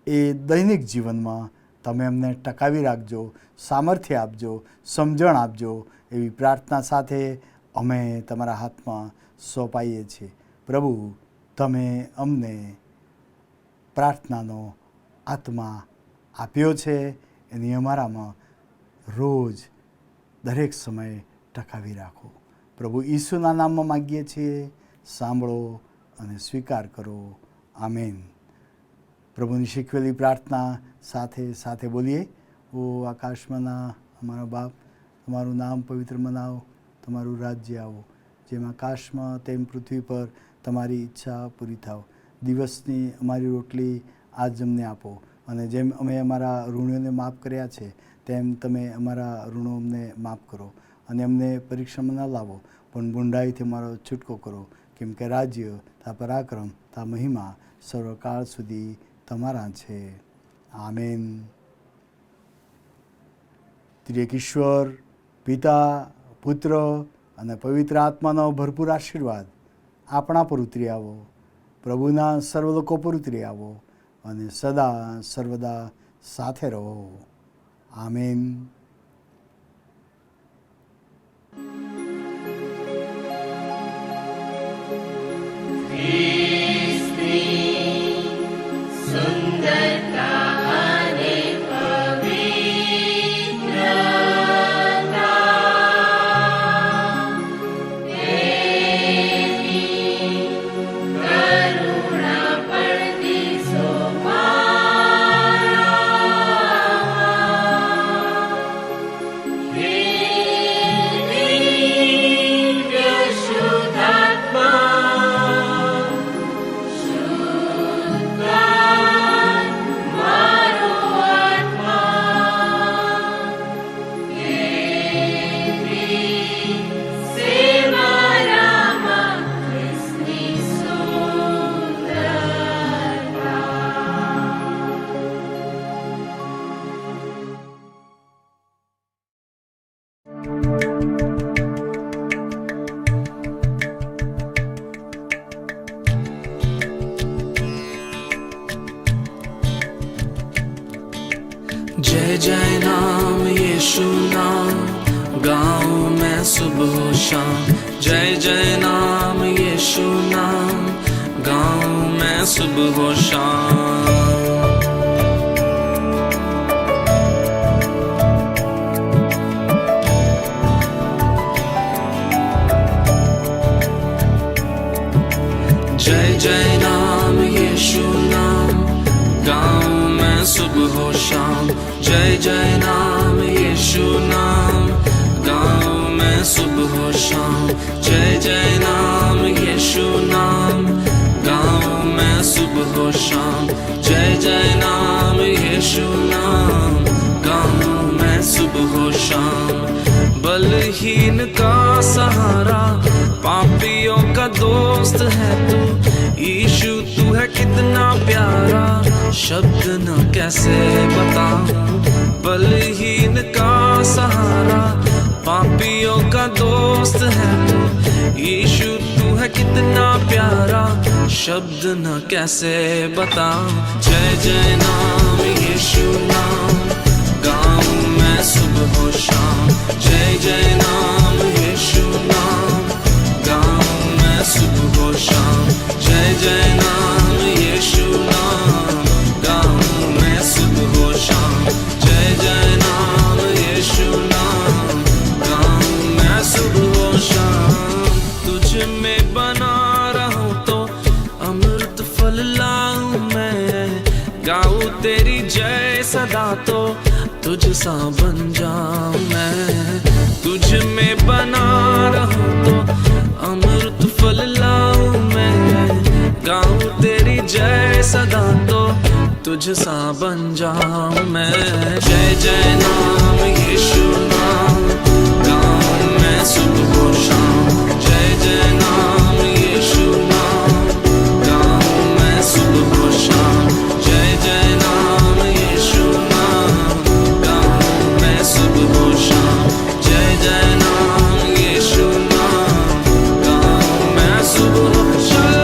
Speaker 3: એ દૈનિક જીવનમાં તમે અમને ટકાવી રાખજો, સામર્થ્ય આપજો, સમજણ આપજો. એવી પ્રાર્થના સાથે અમે તમારા હાથમાં સોંપાઈએ છીએ. પ્રભુ, તમે અમને પ્રાર્થનાનો આત્મા આપ્યો છે, એની અમારામાં રોજ દરેક સમયે ટકાવી રાખો. પ્રભુ ઈસુના નામમાં માગીએ છીએ, સાંભળો અને સ્વીકાર કરો. આમેન. પ્રભુની શીખવેલી પ્રાર્થના સાથે સાથે બોલીએ. ઓ આકાશમાંના અમારા બાપ, તમારું નામ પવિત્ર મનાવો, તમારું રાજ્ય આવો, જેમ આકાશમાં તેમ પૃથ્વી પર તમારી ઈચ્છા પૂરી થાવ. દિવસની અમારી રોટલી આજ અમને આપો, અને જેમ અમે અમારા ઋણીઓને માફ કર્યા છે તેમ તમે અમારા ઋણો અમને માફ કરો, અને અમને પરીક્ષામાં ન લાવો પણ બુંડાઈથી અમારો છૂટકો કરો, કેમ કે રાજ્ય, તા પરાક્રમ, તા મહિમા સર્વકાળ સુધી તમારા છે. આમેન. ત્રિએક ઈશ્વર પિતા, પુત્ર અને પવિત્ર આત્માનો ભરપૂર આશીર્વાદ આપણા પર ઉતરી આવો, પ્રભુના સર્વ લોકો પર ઉતરી આવો અને સદા સર્વદા સાથે રહો. આમેન.
Speaker 9: जय जय नाम यीशु नाम गाऊं मैं सुबह शाम. जय जय नाम यीशु नाम गाऊं मैं सुबह शाम. जय जय नाम यीशु नाम गाऊं मैं सुबह शाम. जय जय नाम यीशु नाम गाऊं मैं सुबह शाम. जय जय नाम यीशु नाम गाऊं मैं सुबह शाम. जय जय नाम यीशु नाम गाऊं मैं सुबह शाम. बलहीन का सहारा, पापियों का दोस्त है तू यीशु, तू है कितना प्यारा, शब्द न कैसे बताऊं. बलहीन का सहारा, पापियों का दोस्त है तू यीशु, तू है कितना प्यारा, शब्द न कैसे बताऊं। जय जय नाम यीशु नाम, गाऊं मैं सुबह हो शाम। जय जय नाम यीशु नाम, गाऊं मैं सुबह हो शाम। जय जय नाम यीशु नाम, गाऊं मैं सुबह हो शाम। जय जय नाम यीशु नाम, गाऊं मैं सुबह हो शाम। तुझ में बना रहूं तो अमृत फल लाऊं मैं, गाऊं तेरी जय सदा तो तुझ सा बन जाऊं मैं। तुझ में बना रहूं तो अमृत फल लाऊं मैं, गाऊं तेरी जय सदा तो तुझ सा बन जाऊं मैं। जय जय नाम यीशु नाम, गाऊं मैं सुबह हो शाम। जय जय नाम यीशु नाम, गाऊं मैं सुबह हो शाम। जय जय नाम यीशु नाम, गाऊं मैं सुबह हो शाम। जय जय नाम यीशु नाम, गाऊं मैं सुबह हो शाम।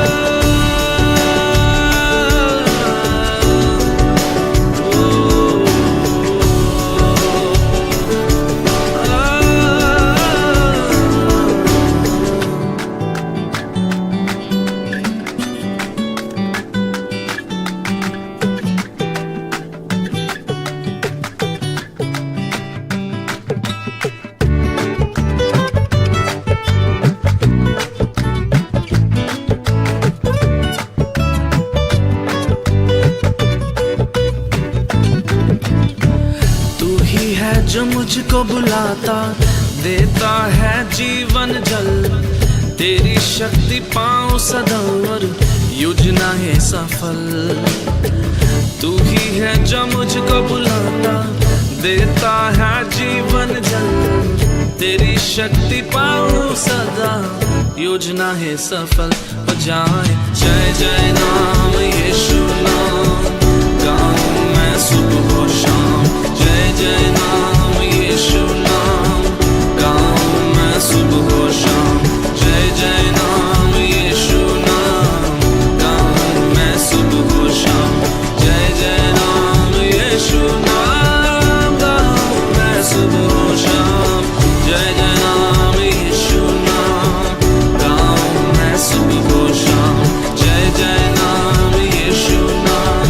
Speaker 9: जो मुझको बुलाता देता है जीवन जल, तेरी शक्ति पाऊं सदा और योजना है सफल। तू ही है जो मुझको बुलाता देता है जीवन जल, तेरी शक्ति पाऊं सदा योजना है सफल हो जाए। जय जय नाम यीशु नाम, गाऊं मैं सुबह हो शाम। जय जय नाम यीशु नाम, गाऊं मैं सुबह हो शाम। जय जय नाम यीशु नाम, गाऊं मैं सुबह हो शाम। जय जय नाम यीशु नाम, गाऊं मैं सुबह हो शाम। जय जय नाम यीशु नाम, गाऊं मैं सुबह हो शाम। जय जय नाम यीशु नाम,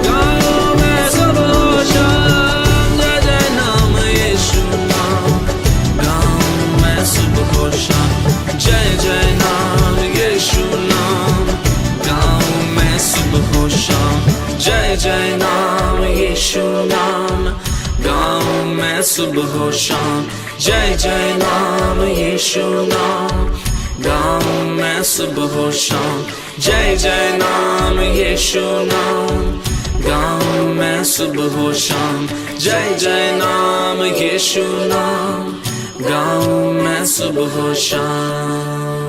Speaker 9: गाऊं मैं सुबह हो शाम। जय जय नाम यीशु नाम, गाऊं मैं सुबह हो शाम। जय जय नाम यीशु नाम, गाऊं मैं सुबह हो शाम। जय जय नाम यीशु नाम, गाऊं मैं सुबह हो शाम। जय जय नाम यीशु नाम, गाऊं मैं सुबह हो शाम। जय जय नाम यीशु नाम, गाऊं मैं सुबह हो शाम। जय जय नाम यीशु नाम, गाऊं मैं सुबह हो शाम।